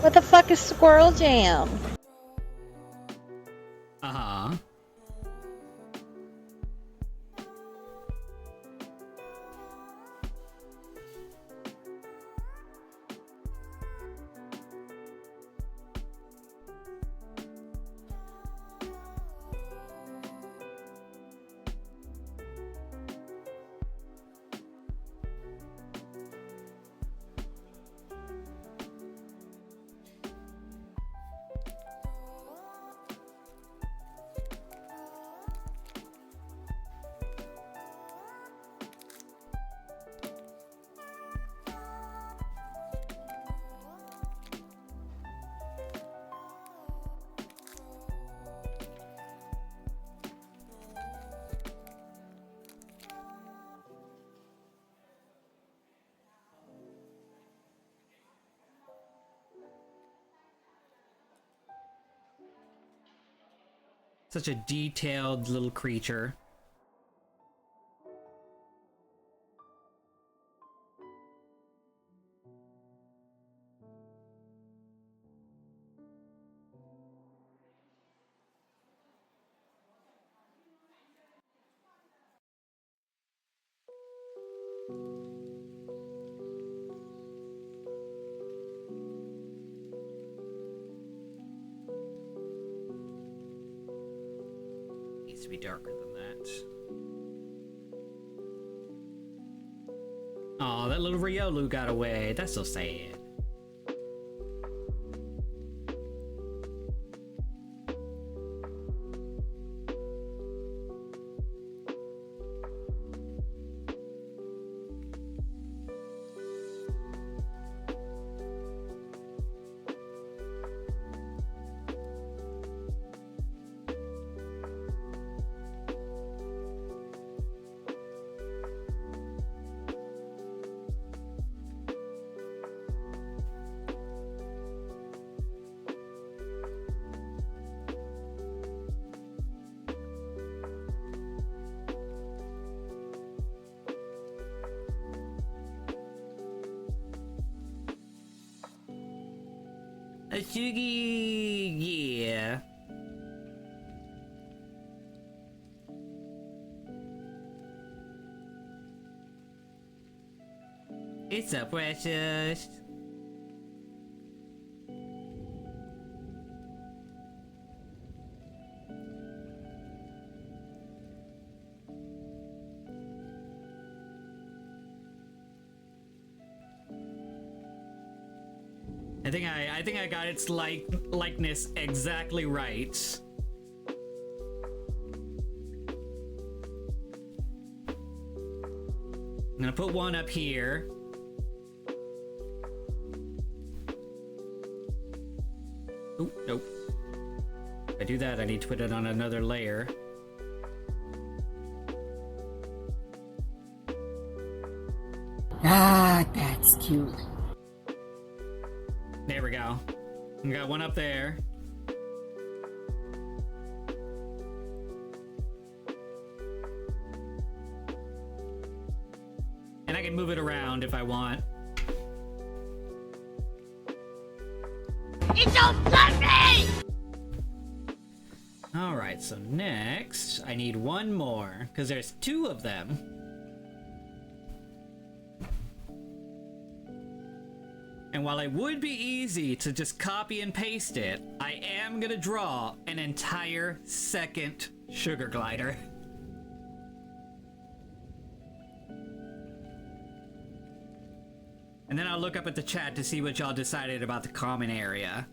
What the fuck is Squirrel Jam? Uh-huh. Such a detailed little creature. to be darker than that. Aw, that little Riolu got away. That's so sad. A Shugi, yeah. It's so precious. I think I got its likeness exactly right. I'm gonna put one up here. Oop, nope. If I do that, I need to put it on another layer. Ah, that's cute. There we go. We got one up there. And I can move it around if I want. It don't let me! Alright, so next, I need one more, because there's two of them. And while it would be easy to just copy and paste it, I am gonna draw an entire second sugar glider. And then I'll look up at the chat to see what y'all decided about the common area.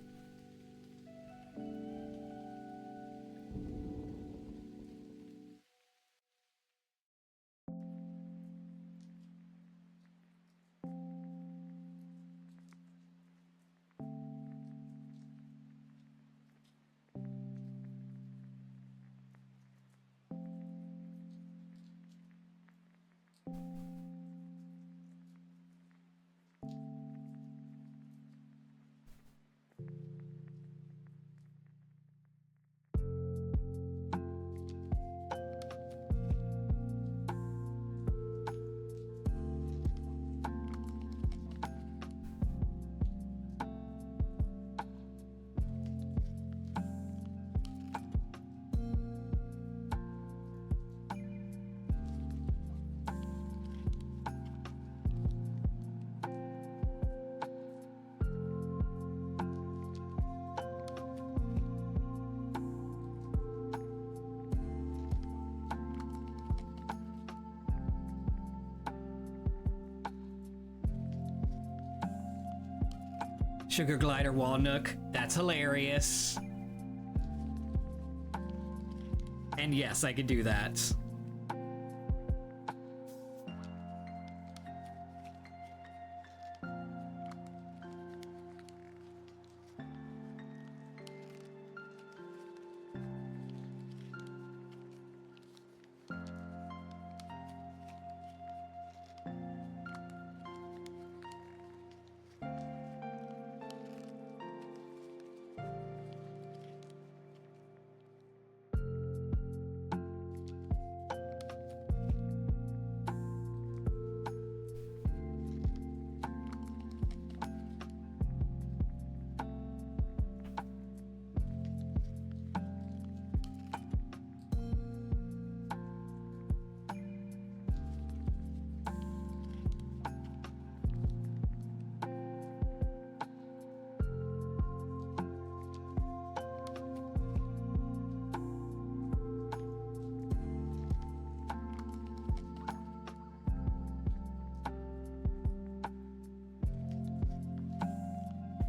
Sugar glider Walnook. That's hilarious. And yes, I could do that.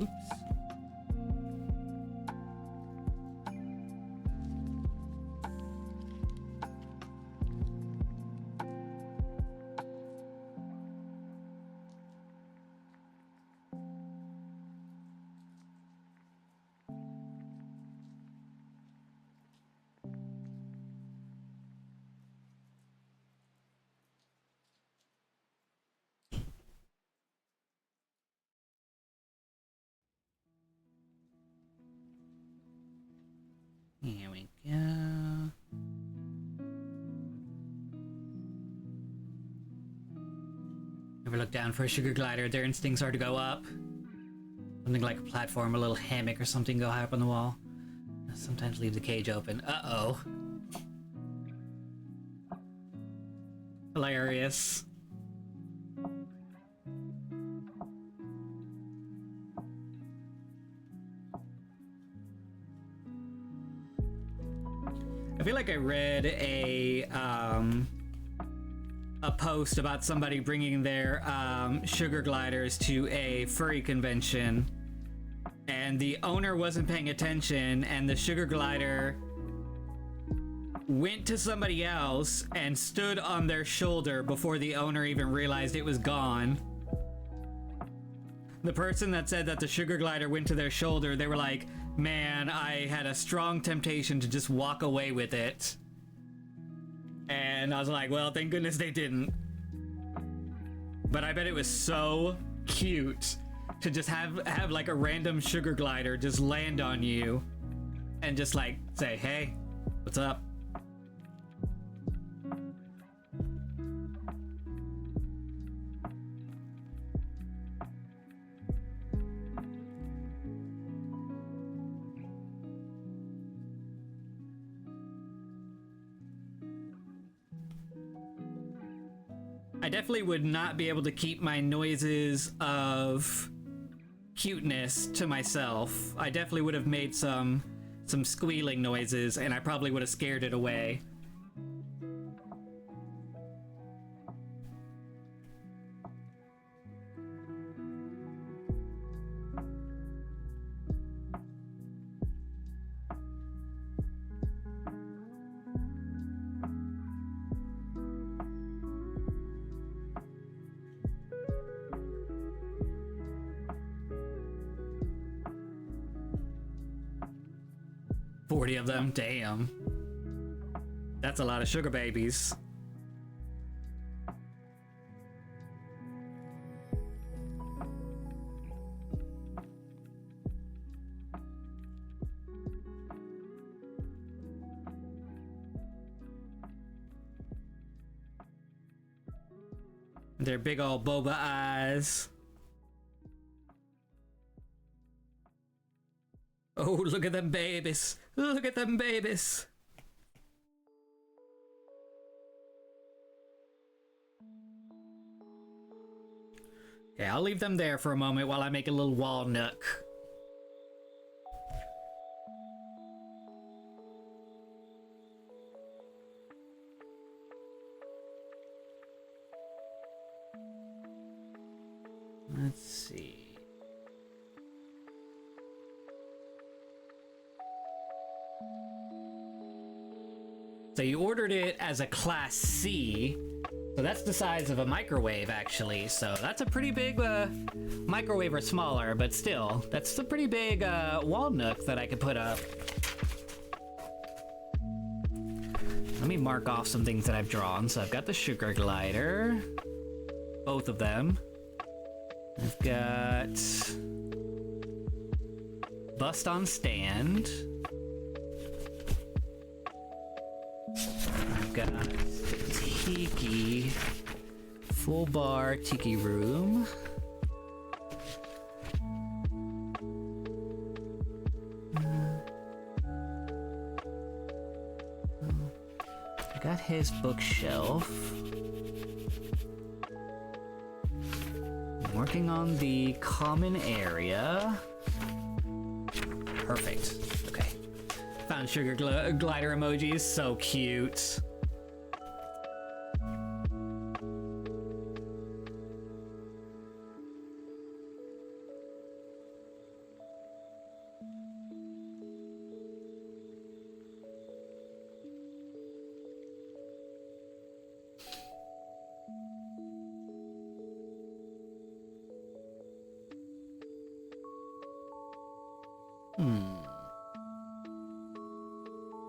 Oops. Here we go. Never look down for a sugar glider. Their instincts are to go up. Something like a platform, a little hammock or something go high up on the wall. Sometimes leave the cage open. Uh-oh. Hilarious. I feel like I read a post about somebody bringing their sugar gliders to a furry convention, and the owner wasn't paying attention, and the sugar glider went to somebody else and stood on their shoulder before the owner even realized it was gone. The person that said that the sugar glider went to their shoulder, they were like, man, I had a strong temptation to just walk away with it. And I was like, well, thank goodness they didn't. But I bet it was so cute to just have like a random sugar glider just land on you and just like say, hey, what's up? I definitely would not be able to keep my noises of cuteness to myself. I definitely would have made some squealing noises, and I probably would have scared it away. Of them, damn. That's a lot of sugar babies. Their big old boba eyes. Oh, look at them babies. Look at them babies. Okay, I'll leave them there for a moment while I make a little wall nook. Let's see. So you ordered it as a Class C, so that's the size of a microwave, actually. So that's a pretty big microwave or smaller, but still, that's a pretty big wall nook that I could put up. Let me mark off some things that I've drawn. So I've got the sugar glider, both of them. I've got bust on stand. I've got tiki, full bar tiki room. I got his bookshelf. I'm working on the common area. Perfect. Okay. Found sugar glider emojis. So cute.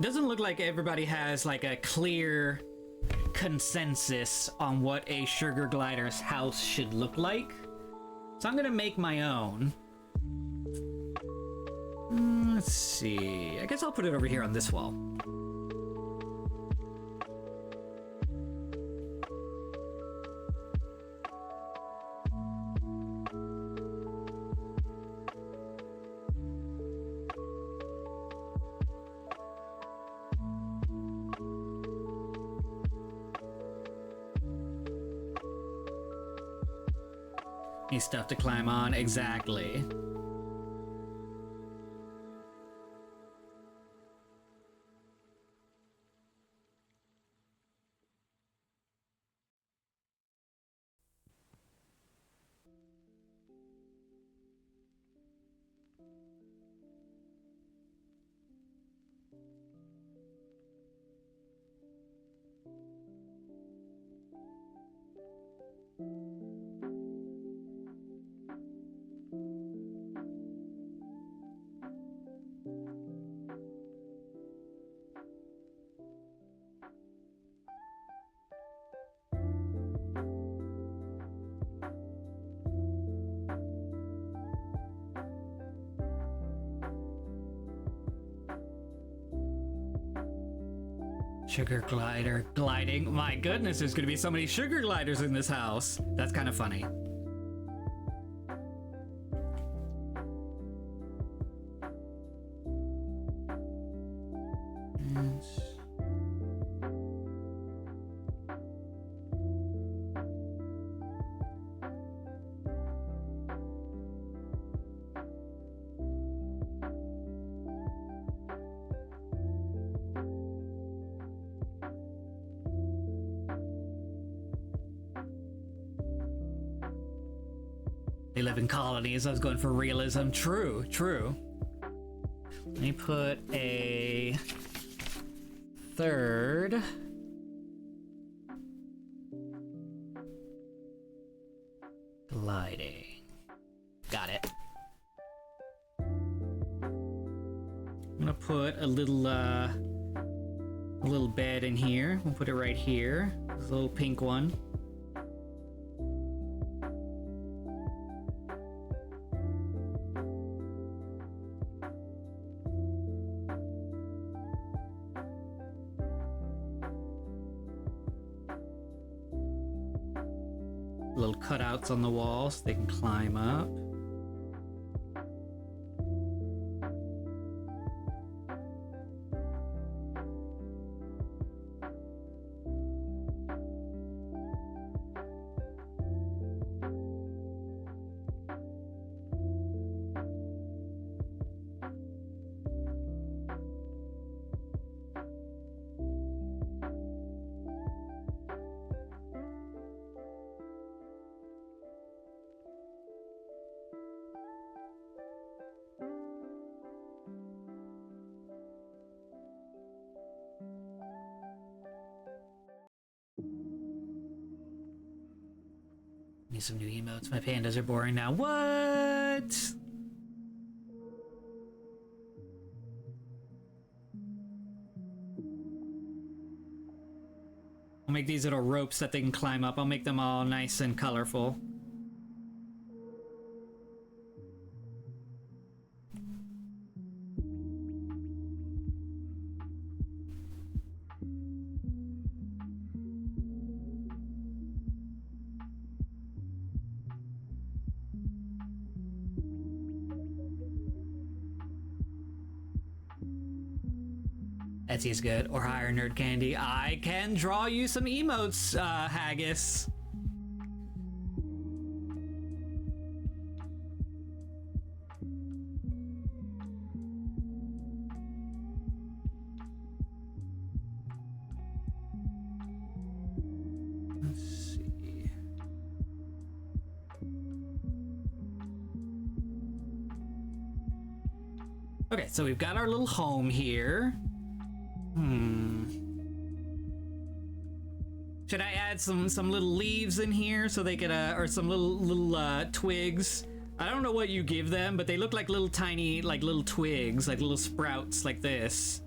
Doesn't look like everybody has like a clear consensus on what a sugar glider's house should look like. So I'm gonna make my own. Let's see. I guess I'll put it over here on this wall. Need stuff to climb on, exactly. Sugar glider gliding. My goodness, there's gonna be so many sugar gliders in this house. That's kind of funny. They live in colonies. I was going for realism. True, true. Let me put a third. Gliding. Got it. I'm gonna put a little bed in here. We'll put it right here. This little pink one. Little cutouts on the wall so they can climb up. Need some new emotes. My pandas are boring now. What? I'll make these little ropes that they can climb up. I'll make them all nice and colorful. Etsy's good. Or hire Nerd Candy. I can draw you some emotes, Haggis. Let's see. Okay, so we've got our little home here. Should I add some little leaves in here so they could or some little twigs? I don't know what you give them, but they look like little tiny little twigs, like little sprouts like this.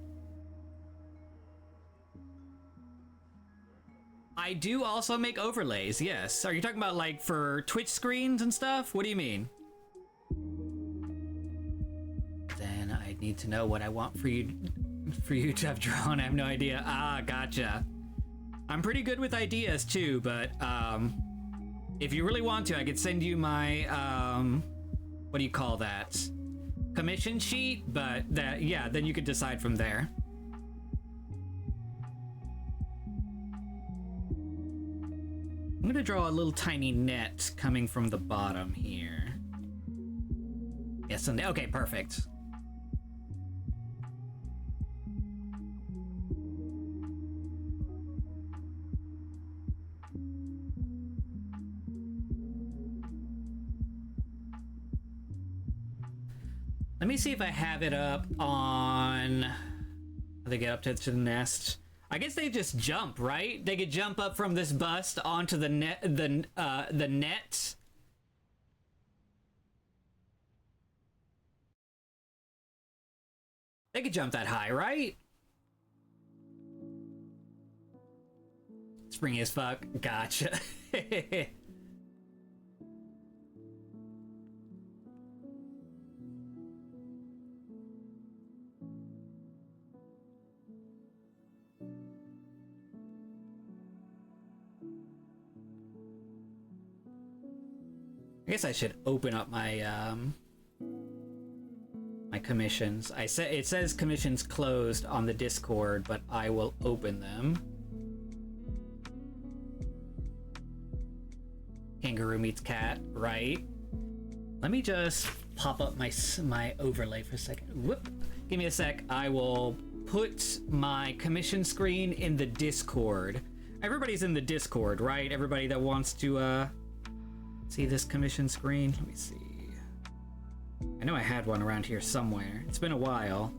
I do also make overlays, yes. Are you talking about like for Twitch screens and stuff? What do you mean? Then I need to know what I want for you to have drawn. I have no idea. Ah, gotcha. I'm pretty good with ideas too, but if you really want to, I could send you my what do you call that? Commission sheet, but that, yeah, then you could decide from there. I'm gonna draw a little tiny net coming from the bottom here. Yes, and okay, perfect. Let me see if I have it up on how they get up to the nest. I guess they just jump, right? They could jump up from this bust onto the net, the net. They could jump that high, right? Springy as fuck. Gotcha. I guess I should open up my my commissions. It says commissions closed on the Discord, but I will open them. Kangaroo meets cat, right? Let me just pop up my overlay for a second. Whoop! Give me a sec. I will put my commission screen in the Discord. Everybody's in the Discord, right? Everybody that wants to see this commission screen. Let me see. I know I had one around here somewhere. It's been a while.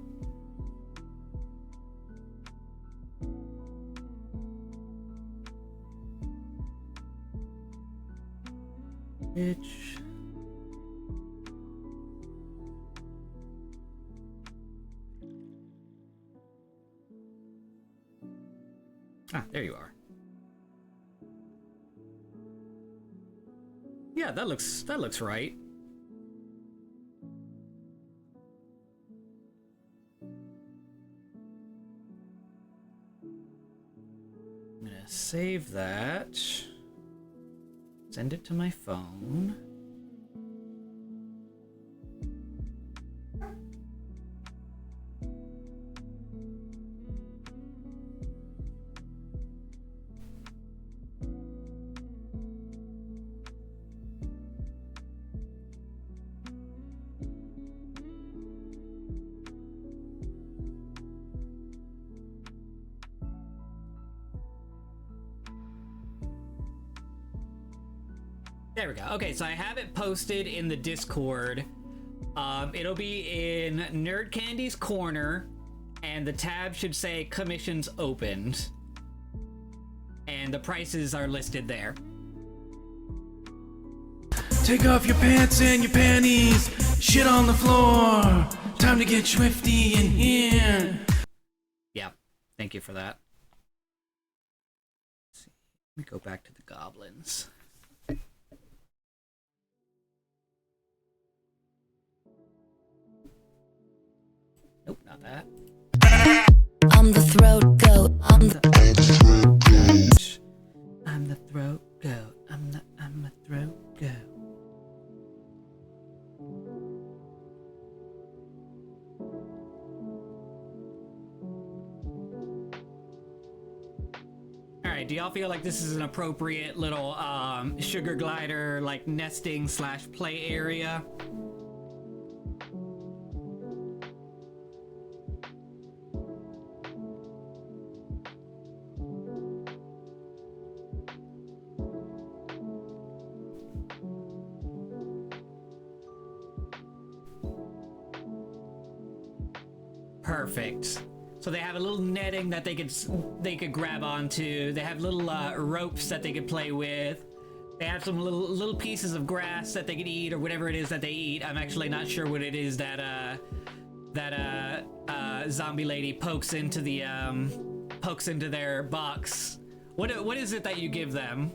Bitch. Ah, there you are. Yeah, that looks right. I'm gonna save that. Send it to my phone. There we go. Okay, so I have it posted in the Discord. It'll be in Nerd Candy's corner, and the tab should say commissions opened. And the prices are listed there. Take off your pants and your panties. Shit on the floor. Time to get swifty in here. Yeah, thank you for that. Let's see. Let me go back to the goblins. Nope, not that. I'm the throat goat. I'm the throat goat. I'm the throat goat. Alright, do y'all feel like this is an appropriate little sugar glider, like nesting / play area? Perfect. So they have a little netting that they could grab onto. They have little ropes that they could play with. They have some little pieces of grass that they could eat, or whatever it is that they eat. I'm actually not sure what it is that zombie lady pokes into their box What is it that you give them?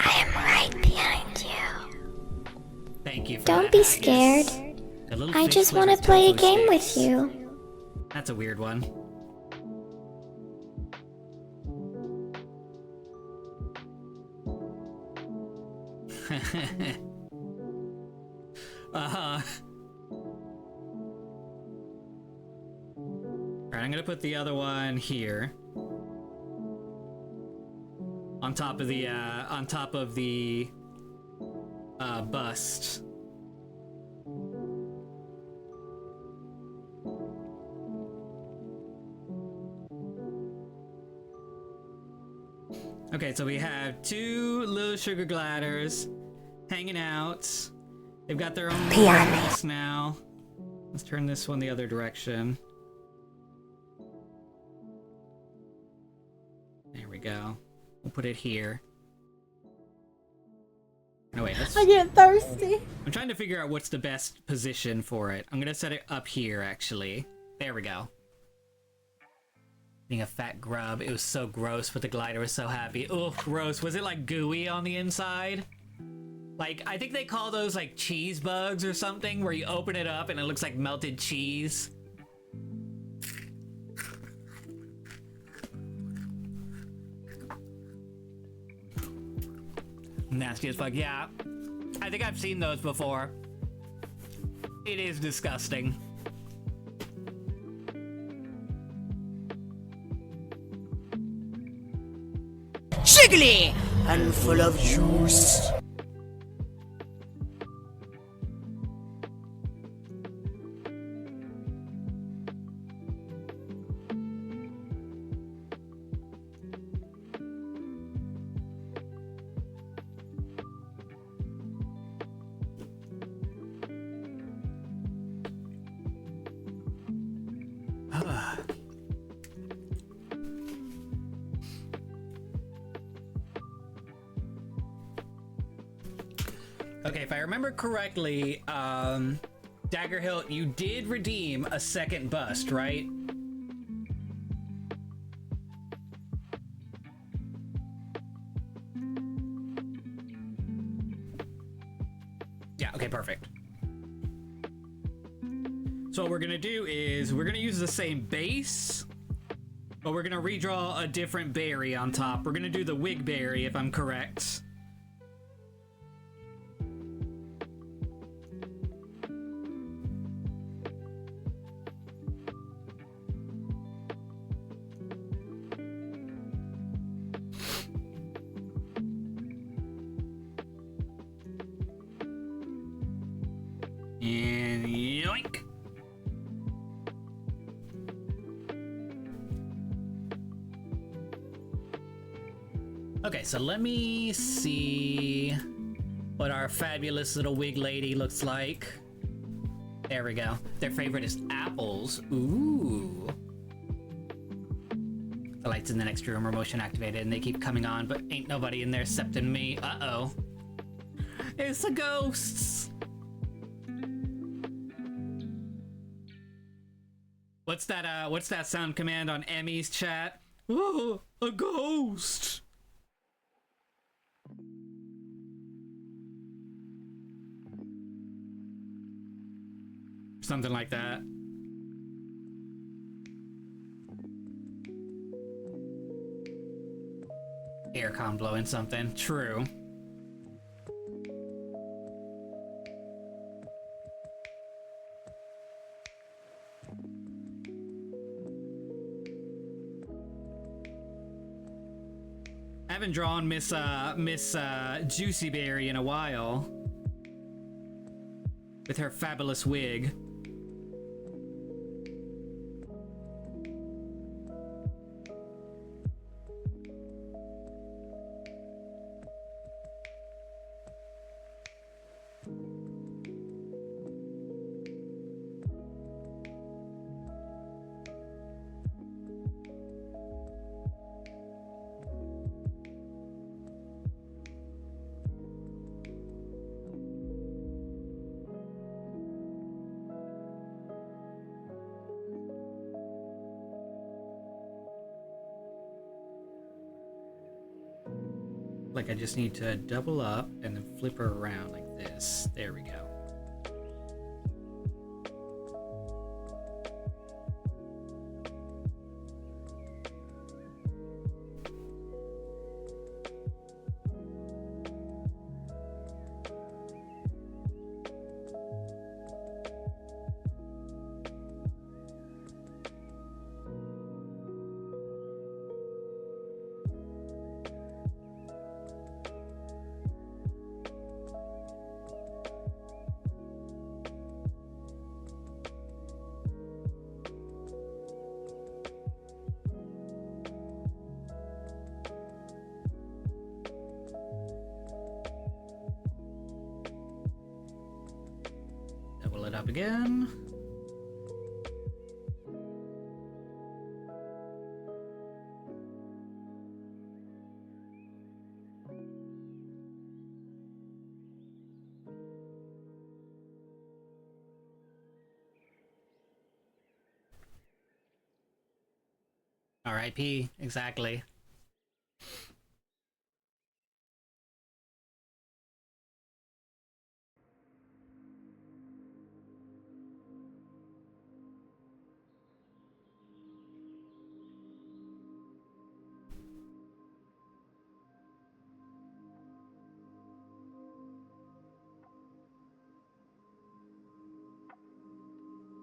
I am right behind you. Thank you for Don't that, be Haggis. scared. The little I fish just flick want to with play a tofu game with sticks. you. That's a weird one. Uh-huh. Alright, I'm gonna put the other one here. On top of the bust. Okay, so we have two little sugar gliders hanging out. They've got their own bus now. Let's turn this one the other direction. There we go. We'll put it here. No, wait, I get thirsty. I'm trying to figure out what's the best position for it. I'm gonna set it up here, actually. There we go. Being a fat grub, it was so gross, but the glider was so happy. Ugh, gross. Was it like gooey on the inside? Like, I think they call those like cheese bugs or something, where you open it up and it looks like melted cheese. Nasty as fuck, yeah. I think I've seen those before. It is disgusting. Jiggly and full of juice. Okay, if I remember correctly, Daggerhilt, you did redeem a second bust, right? Yeah, okay, perfect. So what we're gonna do is we're gonna use the same base, but we're gonna redraw a different berry on top. We're gonna do the wig berry, if I'm correct. And yoink. Okay, so let me see what our fabulous little wig lady looks like. There we go. Their favorite is apples. Ooh. The lights in the next room are motion activated and they keep coming on, but ain't nobody in there except me. Uh-oh. It's the ghosts. What's that sound command on Emmy's chat? Oh, a ghost. Something like that. Aircon blowing something. True. I haven't drawn Miss Juicy Berry in a while. With her fabulous wig. Like I just need to double up and then flip her around like this. There we go. Double it up again. R.I.P. Exactly.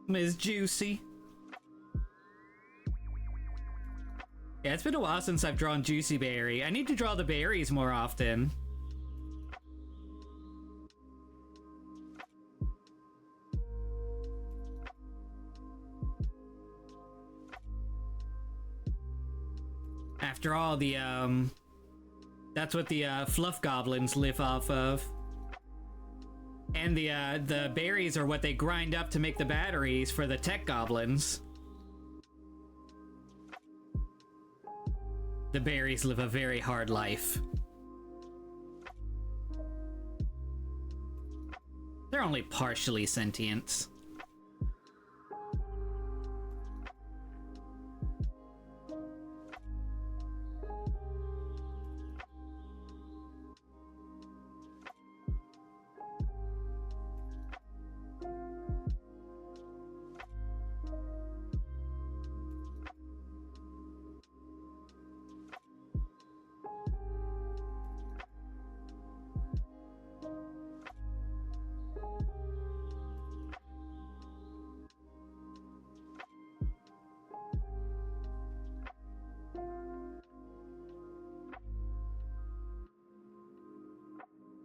Ms. Juicy. Yeah, it's been a while since I've drawn Juicy Berry. I need to draw the berries more often. After all, that's what the fluff goblins live off of. And the berries are what they grind up to make the batteries for the tech goblins. The berries live a very hard life. They're only partially sentient.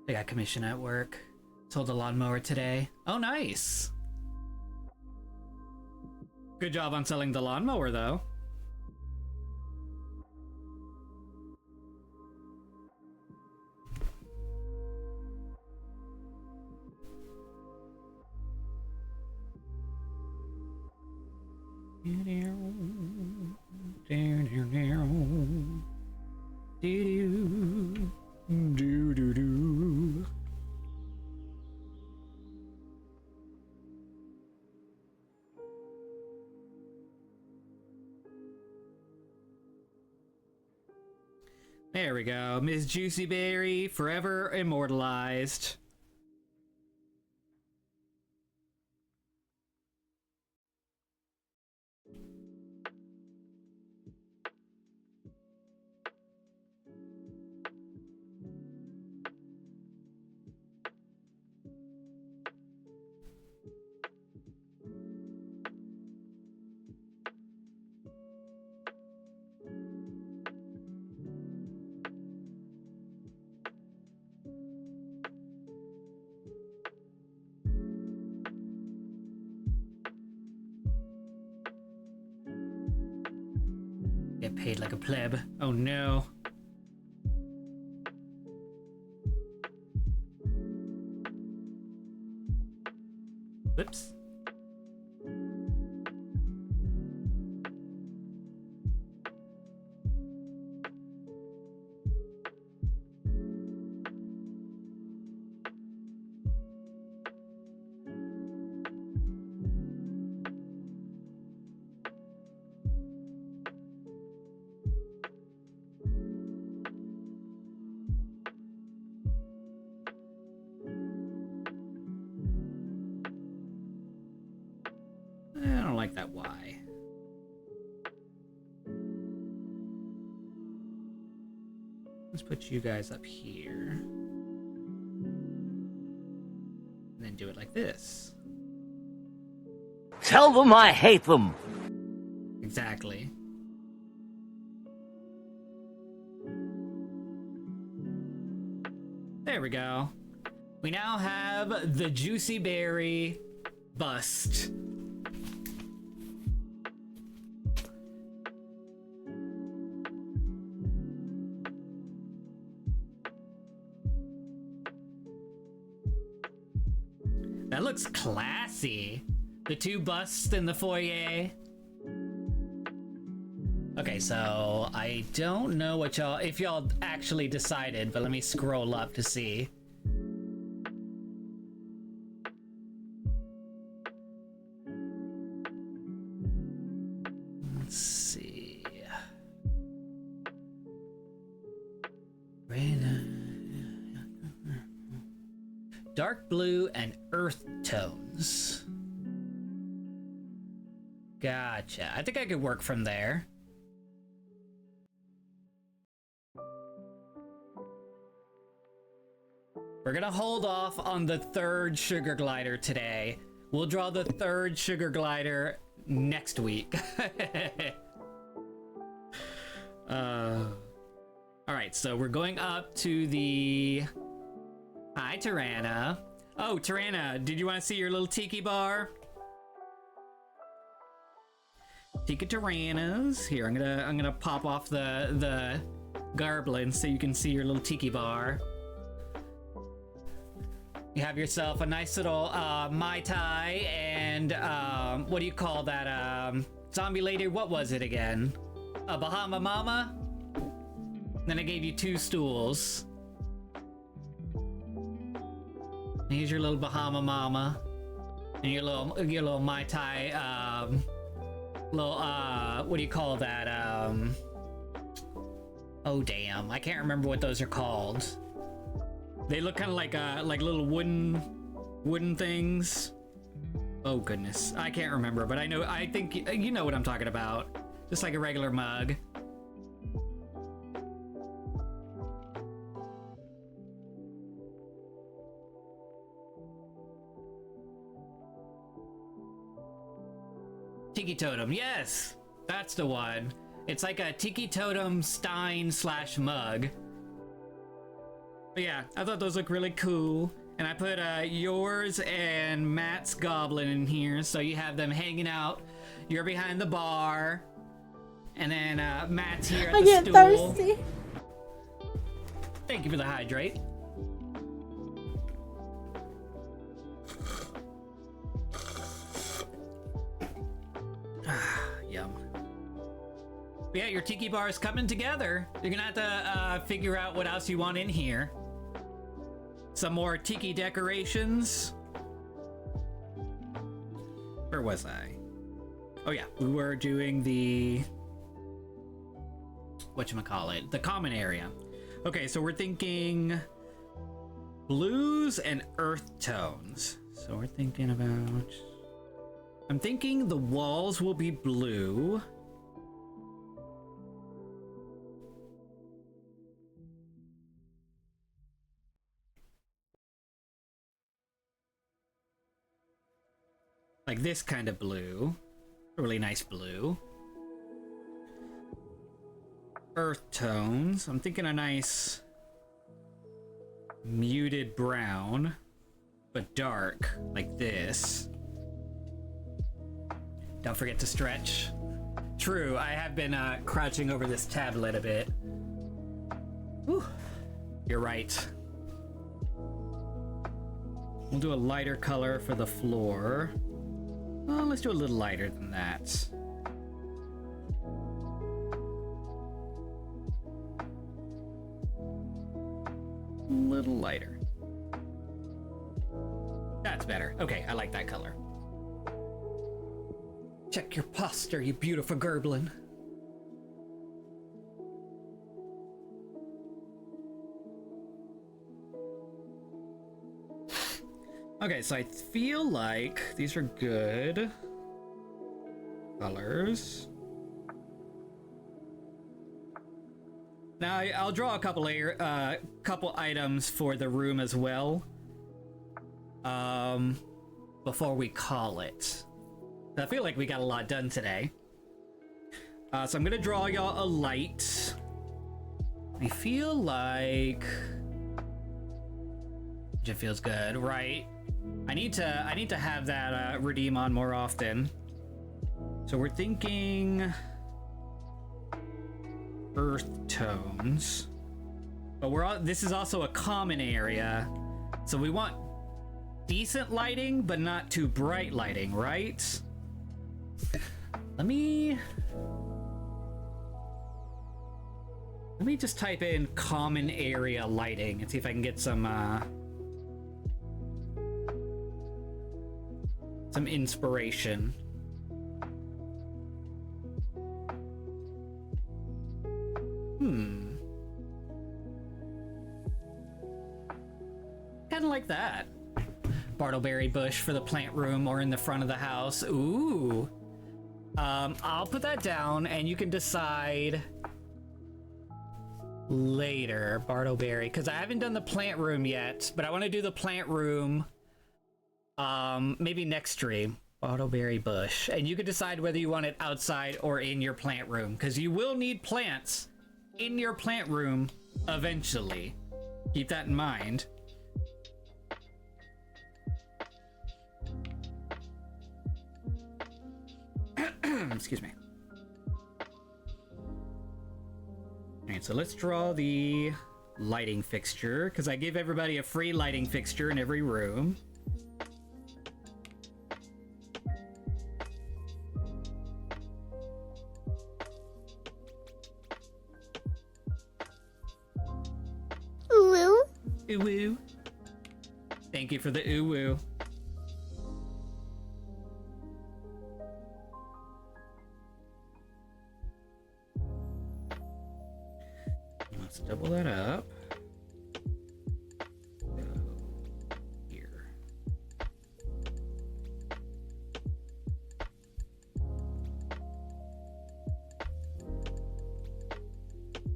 I got commission at work. Sold a lawnmower today. Oh, nice. Good job on selling the lawnmower, though. There we go. Ms. Juicy Berry, forever immortalized. Get paid like a pleb. Oh no. Whoops. like that Y. Let's put you guys up here. And then do it like this. Tell them I hate them. Exactly. There we go. We now have the Juicy Berry bust. That looks classy. The two busts in the foyer. Okay, so I don't know what if y'all actually decided, but let me scroll up to see. Let's see. Dark blue and earth tones. Gotcha. I think I could work from there. We're gonna hold off on the third sugar glider today. We'll draw the third sugar glider next week. Alright, so we're going up to the... Hi, Tirana. Oh, Tirana, did you want to see your little tiki bar? Tiki Tiranas. Here, I'm gonna pop off the garblin so you can see your little tiki bar. You have yourself a nice little Mai Tai and what do you call that zombie lady? What was it again? A Bahama Mama? Then I gave you 2 stools. Here's your little Bahama Mama and your little Mai Tai little what do you call that? Oh damn, I can't remember what those are called. They look kind of like little wooden things. Oh goodness, I can't remember, but I think you know what I'm talking about. Just like a regular mug. Tiki Totem, yes! That's the one. It's like a Tiki Totem Stein / mug. But yeah, I thought those look really cool. And I put yours and Matt's goblin in here, so you have them hanging out. You're behind the bar. And then Matt's here at the stool. I get thirsty. Thank you for the hydrate. Yum. But yeah, your tiki bar is coming together. You're gonna have to figure out what else you want in here. Some more tiki decorations. Where was I? Oh yeah, we were doing the... whatchamacallit? The common area. Okay, so we're thinking blues and earth tones. So we're thinking about... I'm thinking the walls will be blue. Like this kind of blue. A really nice blue. Earth tones. I'm thinking a nice muted brown, but dark, like this. Don't forget to stretch. True, I have been crouching over this tablet a bit. Whew. You're right. We'll do a lighter color for the floor. Well, let's do a little lighter than that. A little lighter. That's better. Okay, I like that color. Check your posture, you beautiful gerblin. Okay, so I feel like these are good. colors. Now I'll draw a couple items for the room as well. Before we call it. I feel like we got a lot done today. So I'm gonna draw y'all a light. I feel like it feels good, right? I need to have that redeem on more often. So we're thinking earth tones, but this is also a common area, so we want decent lighting, but not too bright lighting, right? Let me just type in common area lighting and see if I can get some inspiration. Kinda like that. Bartleberry bush for the plant room or in the front of the house. Ooh. I'll put that down and you can decide later. Bartleberry, because I haven't done the plant room yet, but I want to do the plant room maybe next stream. Bartleberry bush. And you can decide whether you want it outside or in your plant room, because you will need plants in your plant room eventually. Keep that in mind. Excuse me. Alright, so let's draw the lighting fixture, because I give everybody a free lighting fixture in every room. Ooh. Ooh-woo. Thank you for the ooh-woo. Let's double that up. Go here.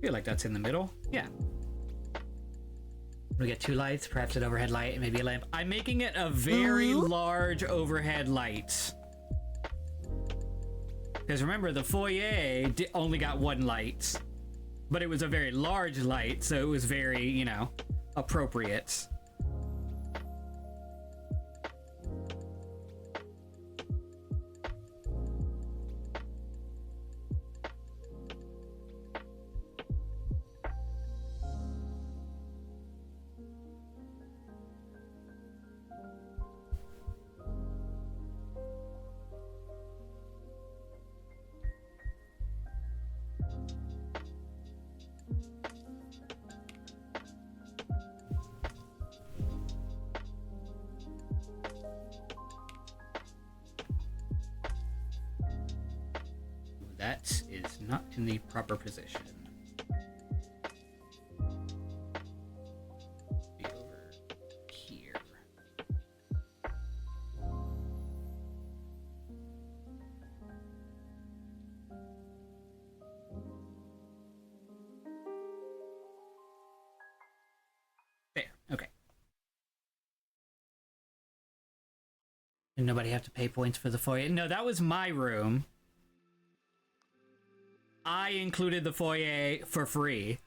Feel like that's in the middle. Yeah. We get two lights, perhaps an overhead light and maybe a lamp. I'm making it a very large overhead light. Because remember, the foyer only got one light. But it was a very large light, so it was very, you know, appropriate. That is not in the proper position. Be over here. There, okay. Did nobody have to pay points for the foyer? No, that was my room. I included the foyer for free.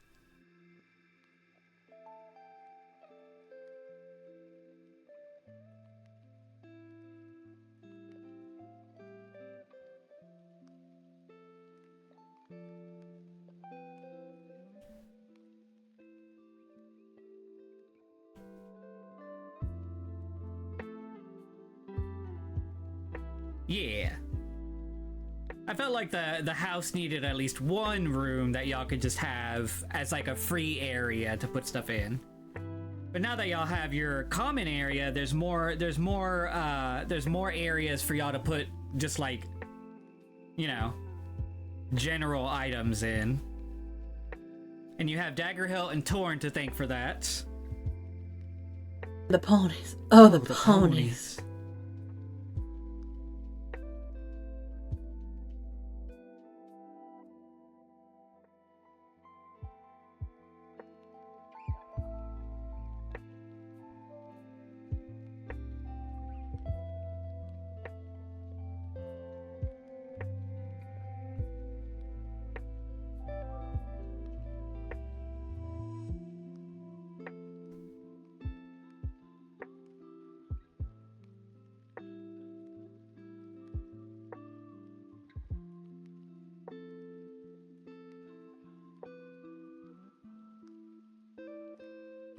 Yeah. I felt like the house needed at least one room that y'all could just have as like a free area to put stuff in. But now that y'all have your common area, there's more areas for y'all to put just like, you know, general items in. And you have Dagger Hill and Torn to thank for that. The ponies. Oh, the ponies.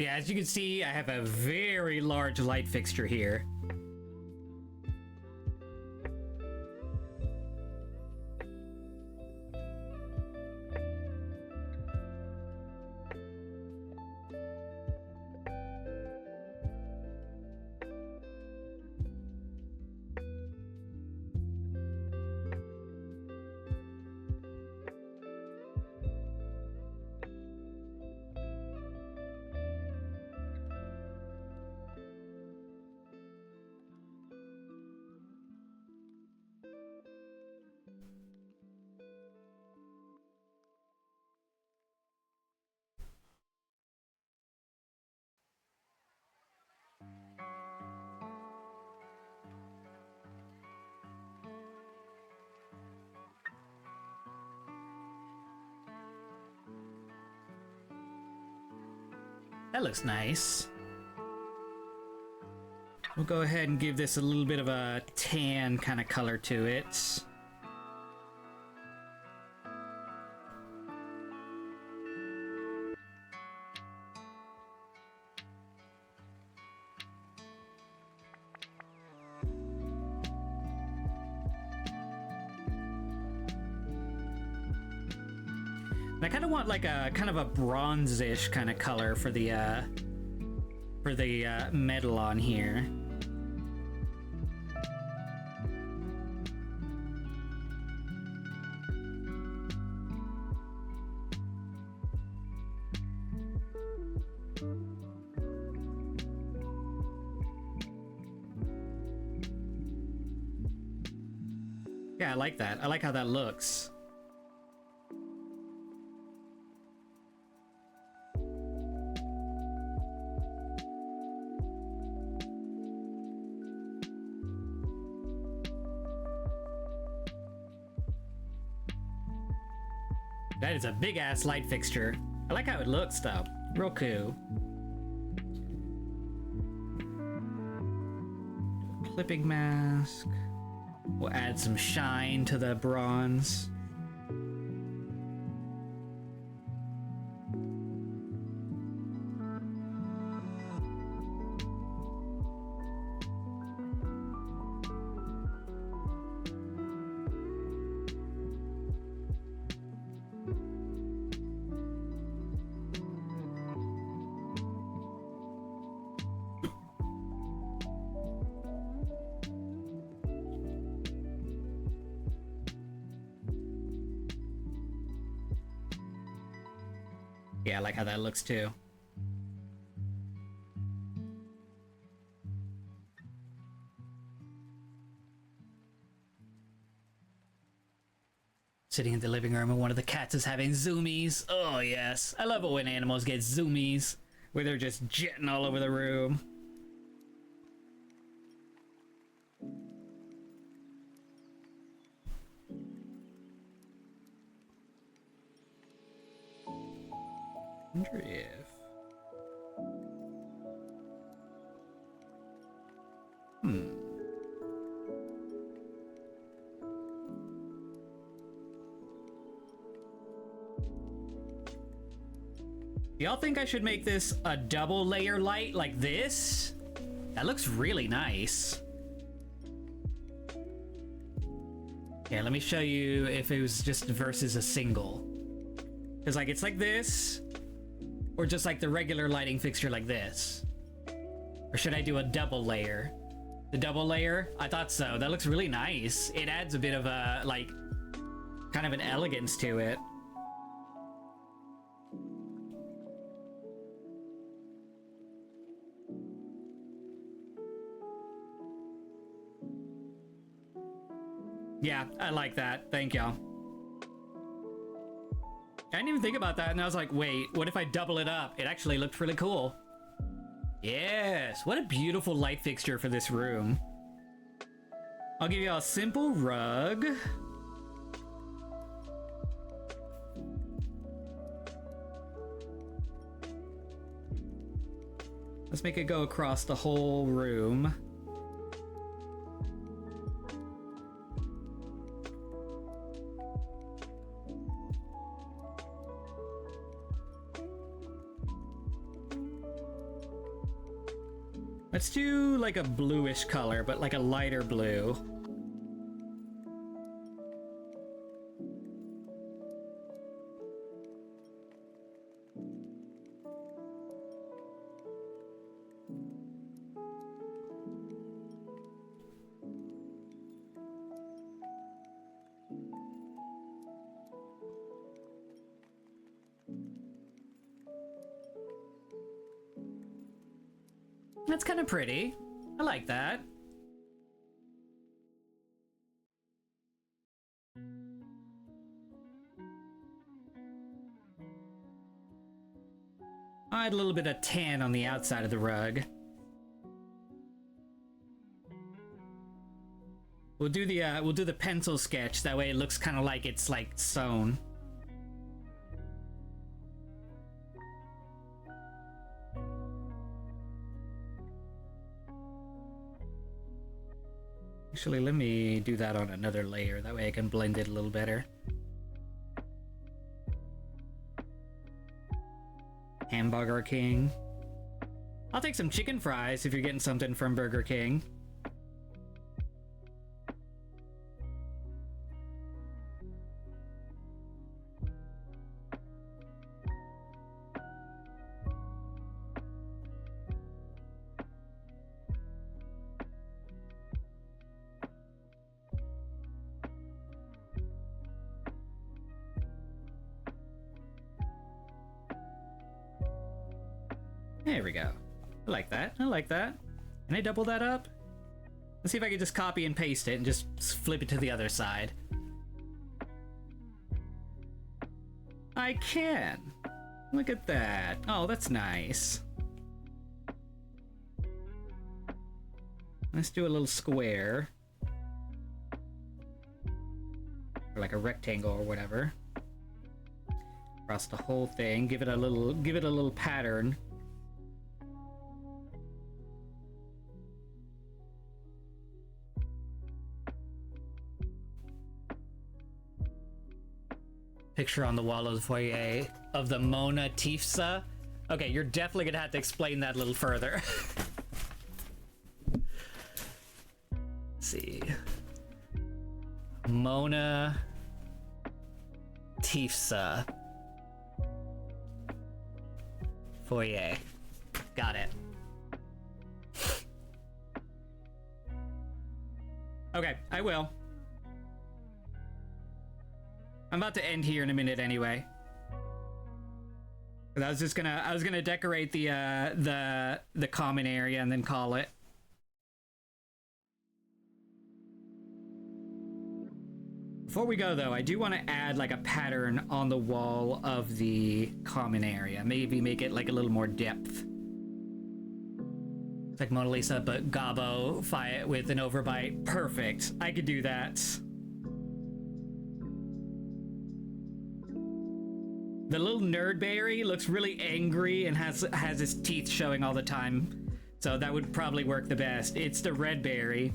Yeah, as you can see, I have a very large light fixture here. That looks nice. We'll go ahead and give this a little bit of a tan kind of color to it. And I kind of want like a kind of a bronze-ish kind of color for the metal on here. Yeah, I like that. I like how that looks. That is a big ass light fixture. I like how it looks though. Real cool. Clipping mask. We'll add some shine to the bronze. Yeah, I like how that looks too. Sitting in the living room and one of the cats is having zoomies. Oh yes, I love it when animals get zoomies, where they're just jetting all over the room. Wonder if... Y'all think I should make this a double layer light like this? That looks really nice. Yeah, let me show you if it was just versus a single. Because like it's like this, or just like the regular lighting fixture like this. Or should I do a double layer? The double layer? I thought so. That looks really nice. It adds a bit of a, like, kind of an elegance to it. Yeah, I like that. Thank y'all. I didn't even think about that, and I was like, wait, what if I double it up? It actually looked really cool. Yes, what a beautiful light fixture for this room. I'll give you a simple rug. Let's make it go across the whole room. Let's do like a bluish color, but like a lighter blue. That's kind of pretty. I like that. I had a little bit of tan on the outside of the rug. We'll do the pencil sketch. That way it looks kind of like it's like sewn. Actually, let me do that on another layer. That way I can blend it a little better. Hamburger King. I'll take some chicken fries if you're getting something from Burger King. There we go. I like that. I like that. Can I double that up? Let's see if I can just copy and paste it and just flip it to the other side. I can. Look at that. Oh, that's nice. Let's do a little square. Or like a rectangle or whatever. Across the whole thing. Give it a little pattern. Picture on the wall of the foyer of the Mona Tifsa. Okay, you're definitely gonna have to explain that a little further. Let's see. Mona Tifsa. Foyer. Got it. Okay, I will. I'm about to end here in a minute anyway. I was gonna decorate the common area and then call it. Before we go though, I do want to add like a pattern on the wall of the common area. Maybe make it like a little more depth. It's like Mona Lisa, but Gobbo fight with an overbite. Perfect. I could do that. The little nerdberry looks really angry and has his teeth showing all the time. So that would probably work the best. It's the red berry.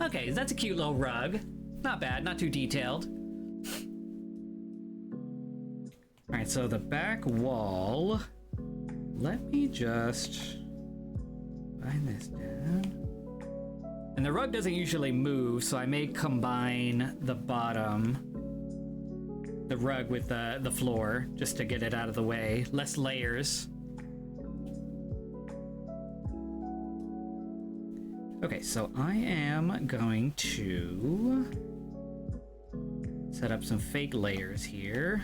Okay, that's a cute little rug. Not bad, not too detailed. Alright, so the back wall. Let me just bind this down. And the rug doesn't usually move, so I may combine the bottom. The rug with the floor, just to get it out of the way. Less layers. Okay, so I am going to set up some fake layers here.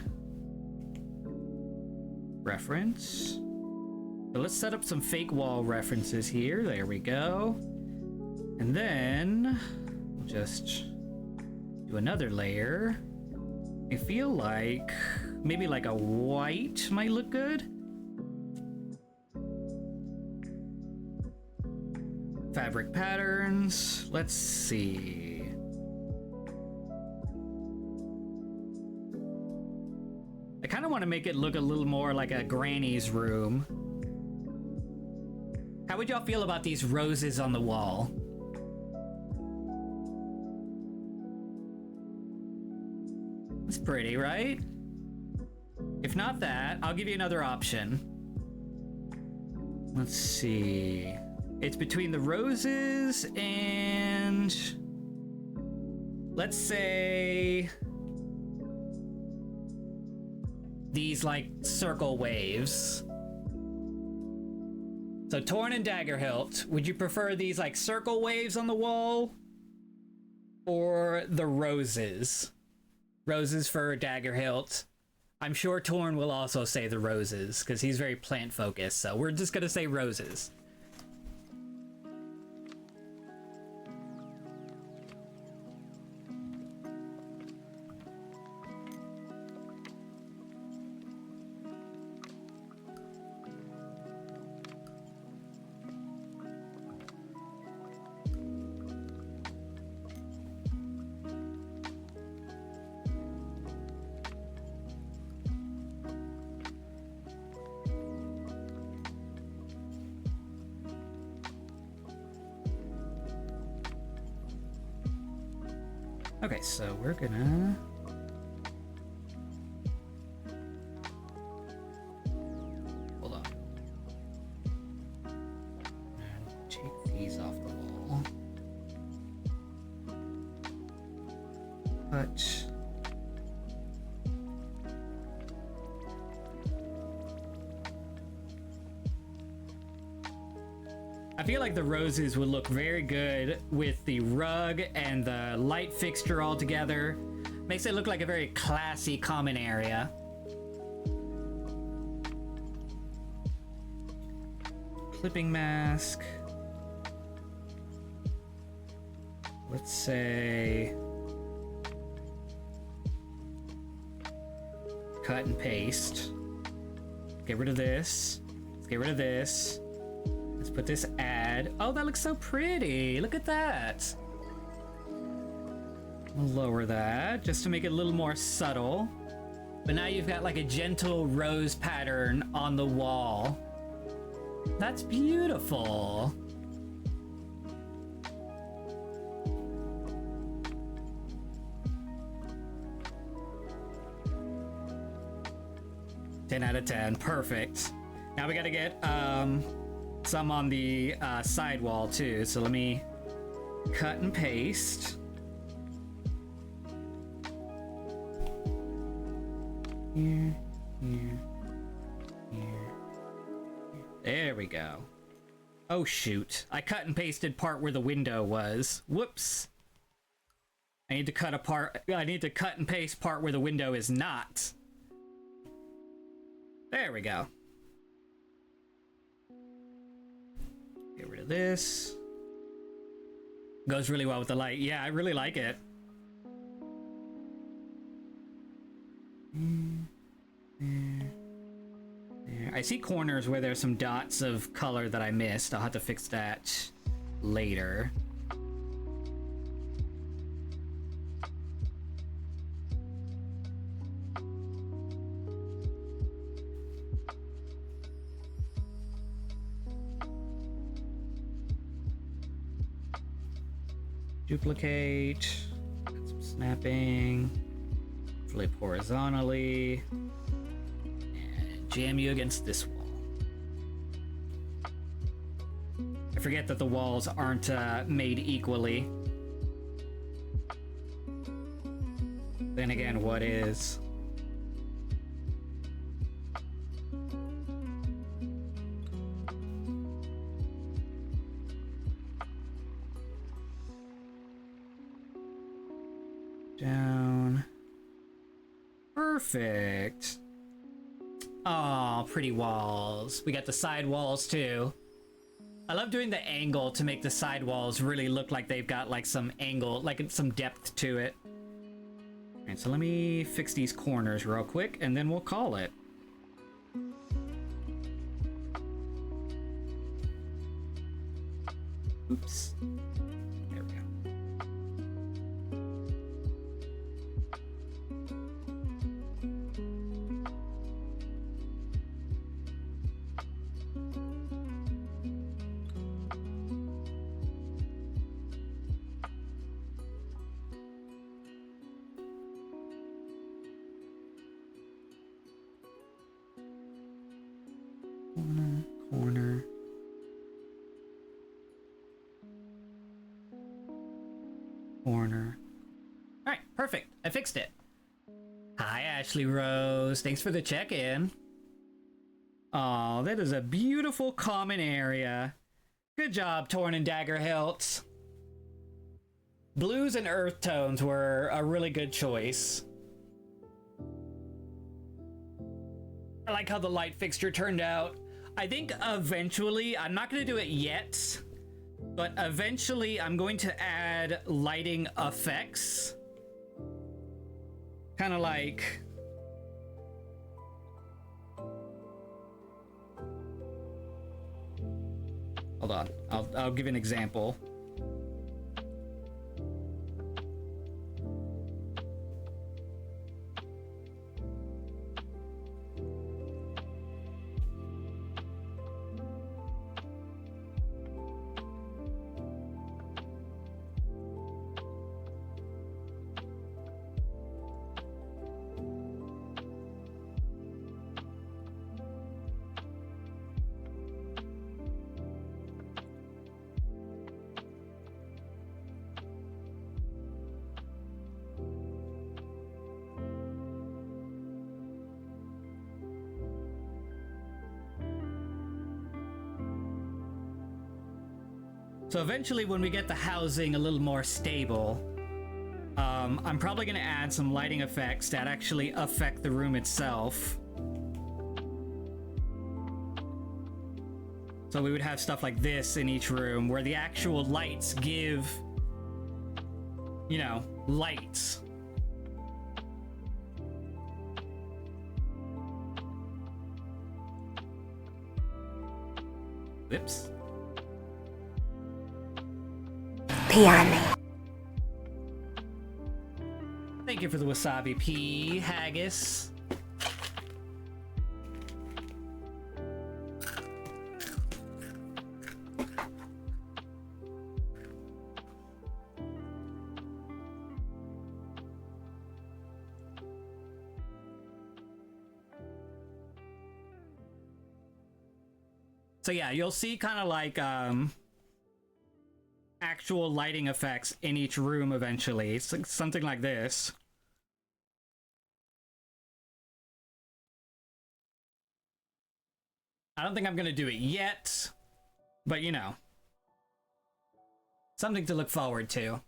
Reference. So let's set up some fake wall references here. There we go. And then we'll just do another layer. I feel like maybe like a white might look good. Fabric patterns. Let's see. I kind of want to make it look a little more like a granny's room. How would y'all feel about these roses on the wall? It's pretty, right? If not that, I'll give you another option. Let's see. It's between the roses and, let's say, these like circle waves. So Torn and Daggerhilt, would you prefer these like circle waves on the wall or the roses? Roses for Daggerhilt. I'm sure Torn will also say the roses because he's very plant focused, so we're just gonna say roses. Okay, so we're gonna... Hold on. And take these off the wall. But... I feel like the roses would look very good with the rug and the light fixture all together. Makes it look like a very classy common area. Clipping mask. Let's say... cut and paste. Get rid of this. Let's get rid of this. Let's put this ad. Oh, that looks so pretty. Look at that. We'll lower that just to make it a little more subtle. But now you've got like a gentle rose pattern on the wall. That's beautiful. Ten out of 10. Perfect. Now we gotta get some on the side wall too, so let me cut and paste. Here, here, here. There we go. Oh shoot, I cut and pasted part where the window was. Whoops. I need to cut and paste part where the window is not. There we go. Get rid of this. Goes really well with the light. Yeah, I really like it. There. I see corners where there's some dots of color that I missed. I'll have to fix that later. Duplicate, got some snapping, flip horizontally, and jam you against this wall. I forget that the walls aren't made equally. Then again, what is? Down. Perfect. Oh, pretty walls. We got the side walls too. I love doing the angle to make the side walls really look like they've got like some angle, like some depth to it. All right, so let me fix these corners real quick and then we'll call it. Oops. There we go. Corner. I fixed it. Hi, Ashley Rose. Thanks for the check-in. Oh, that is a beautiful common area. Good job, Torn and Dagger Hilt. Blues and earth tones were a really good choice. I like how the light fixture turned out. I think eventually, I'm not going to do it yet, but eventually I'm going to add lighting effects. Kind of like... Hold on, I'll give you an example. So eventually when we get the housing a little more stable, I'm probably going to add some lighting effects that actually affect the room itself. So we would have stuff like this in each room where the actual lights give, you know, lights. Whoops. Pee on me. Thank you for the wasabi pea, Haggis. So yeah, you'll see kind of like actual lighting effects in each room eventually. It's like something like this. I don't think I'm gonna do it yet, but you know, something to look forward to.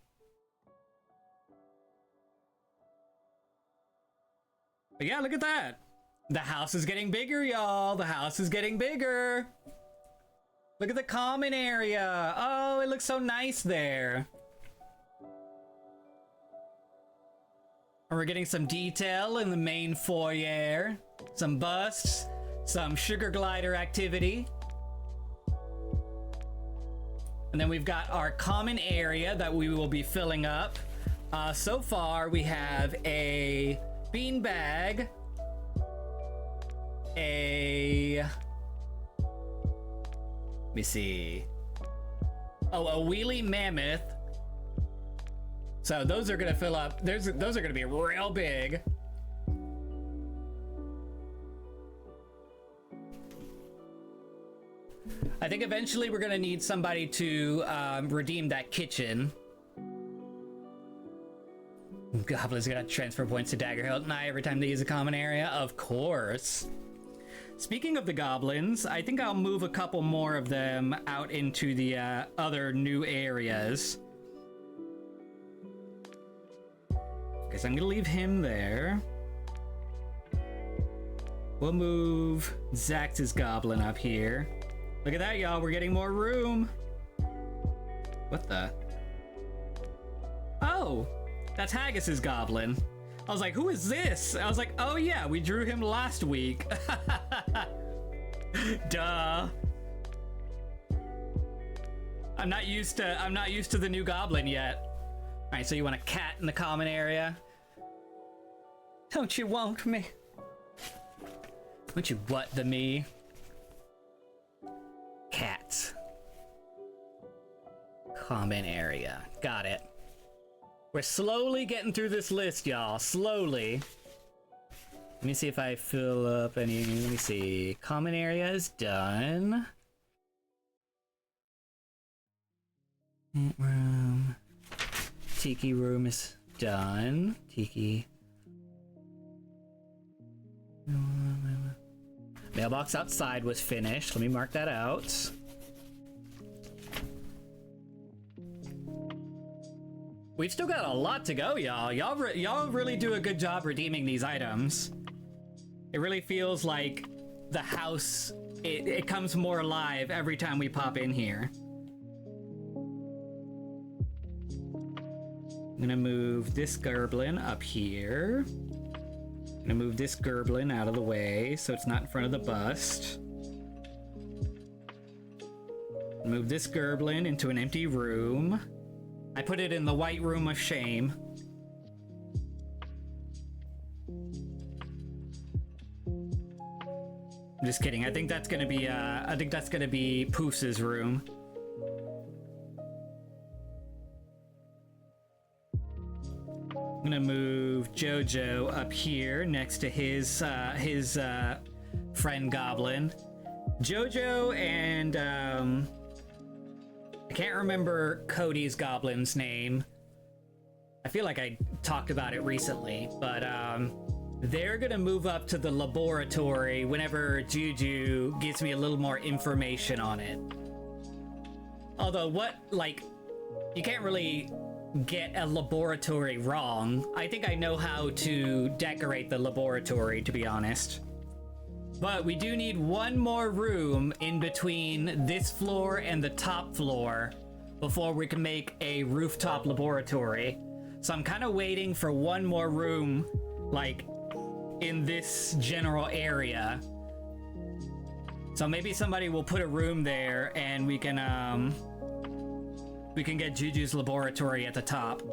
But yeah, look at that. The house is getting bigger, y'all. The house is getting bigger. Look at the common area. Oh, it looks so nice there. And we're getting some detail in the main foyer. Some busts, some sugar glider activity. And then we've got our common area that we will be filling up. So far, we have a beanbag, let me see. Oh, a wheelie mammoth. So those are gonna fill up. Those are gonna be real big. I think eventually we're gonna need somebody to redeem that kitchen. Goblins got transfer points to Daggerhilt and every time they use a common area. Of course. Speaking of the goblins, I think I'll move a couple more of them out into the other new areas. Guess I'm gonna leave him there. We'll move Zax's goblin up here. Look at that, y'all. We're getting more room. What the? Oh, that's Haggis's goblin. I was like, who is this? I was like, oh yeah, we drew him last week. Duh. I'm not used to the new goblin yet. All right, so you want a cat in the common area? Don't you want me? Don't you what the me? Cats. Common area. Got it. We're slowly getting through this list, y'all. Slowly. Let me see if I fill up any... Let me see. Common area is done. Room. Tiki room is done. Tiki. Mailbox outside was finished. Let me mark that out. We've still got a lot to go, y'all. Y'all really do a good job redeeming these items. It really feels like the house, it comes more alive every time we pop in here. I'm gonna move this Gerblin up here. I'm gonna move this Gerblin out of the way so it's not in front of the bust. Move this Gerblin into an empty room. I put it in the white room of shame. I'm just kidding. I think that's gonna be Poof's room. I'm gonna move Jojo up here next to his friend Goblin. Jojo and I can't remember Cody's Goblin's name. I feel like I talked about it recently, but they're gonna move up to the laboratory whenever Juju gives me a little more information on it. Although you can't really get a laboratory wrong. I think I know how to decorate the laboratory, to be honest. But we do need one more room in between this floor and the top floor before we can make a rooftop laboratory. So I'm kind of waiting for one more room, like, in this general area. So maybe somebody will put a room there and we can get Juju's laboratory at the top.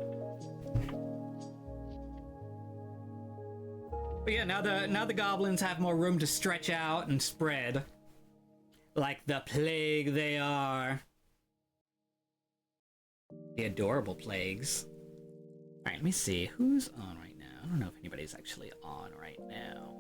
But yeah, now the goblins have more room to stretch out and spread. Like the plague they are. The adorable plagues. Alright, let me see. Who's on right now? I don't know if anybody's actually on right now.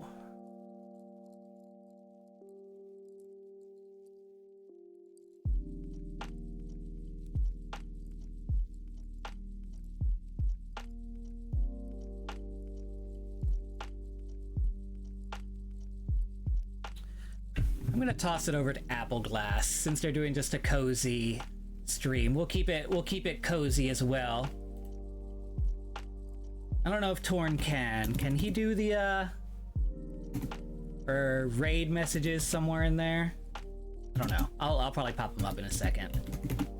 I'm gonna toss it over to Appleglass since they're doing just a cozy stream. We'll keep it cozy as well. I don't know if Torn can he do the or raid messages somewhere in there? I don't know. I'll probably pop them up in a second.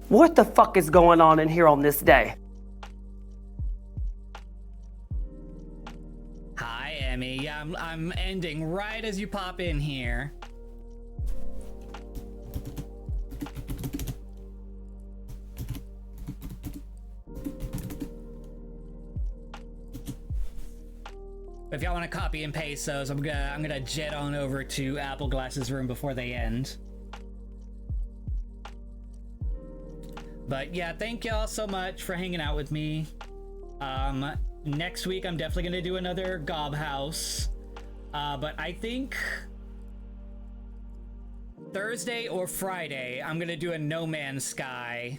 What the fuck is going on in here on this day? Hi, Emmy. Yeah, I'm ending right as you pop in here. If y'all want to copy and paste those, I'm gonna jet on over to Appleglass's room before they end. But yeah, thank y'all so much for hanging out with me. Next week I'm definitely gonna do another GobHouse. But I think Thursday or Friday I'm gonna do a No Man's Sky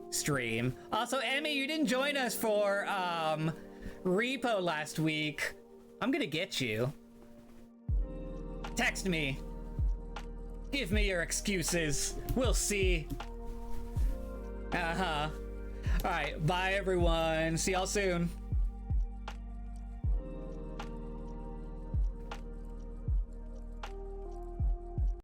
stream. Also, Emmy, you didn't join us for Repo last week. I'm gonna get you. Text me. Give me your excuses. We'll see. Alright, bye everyone. See y'all soon.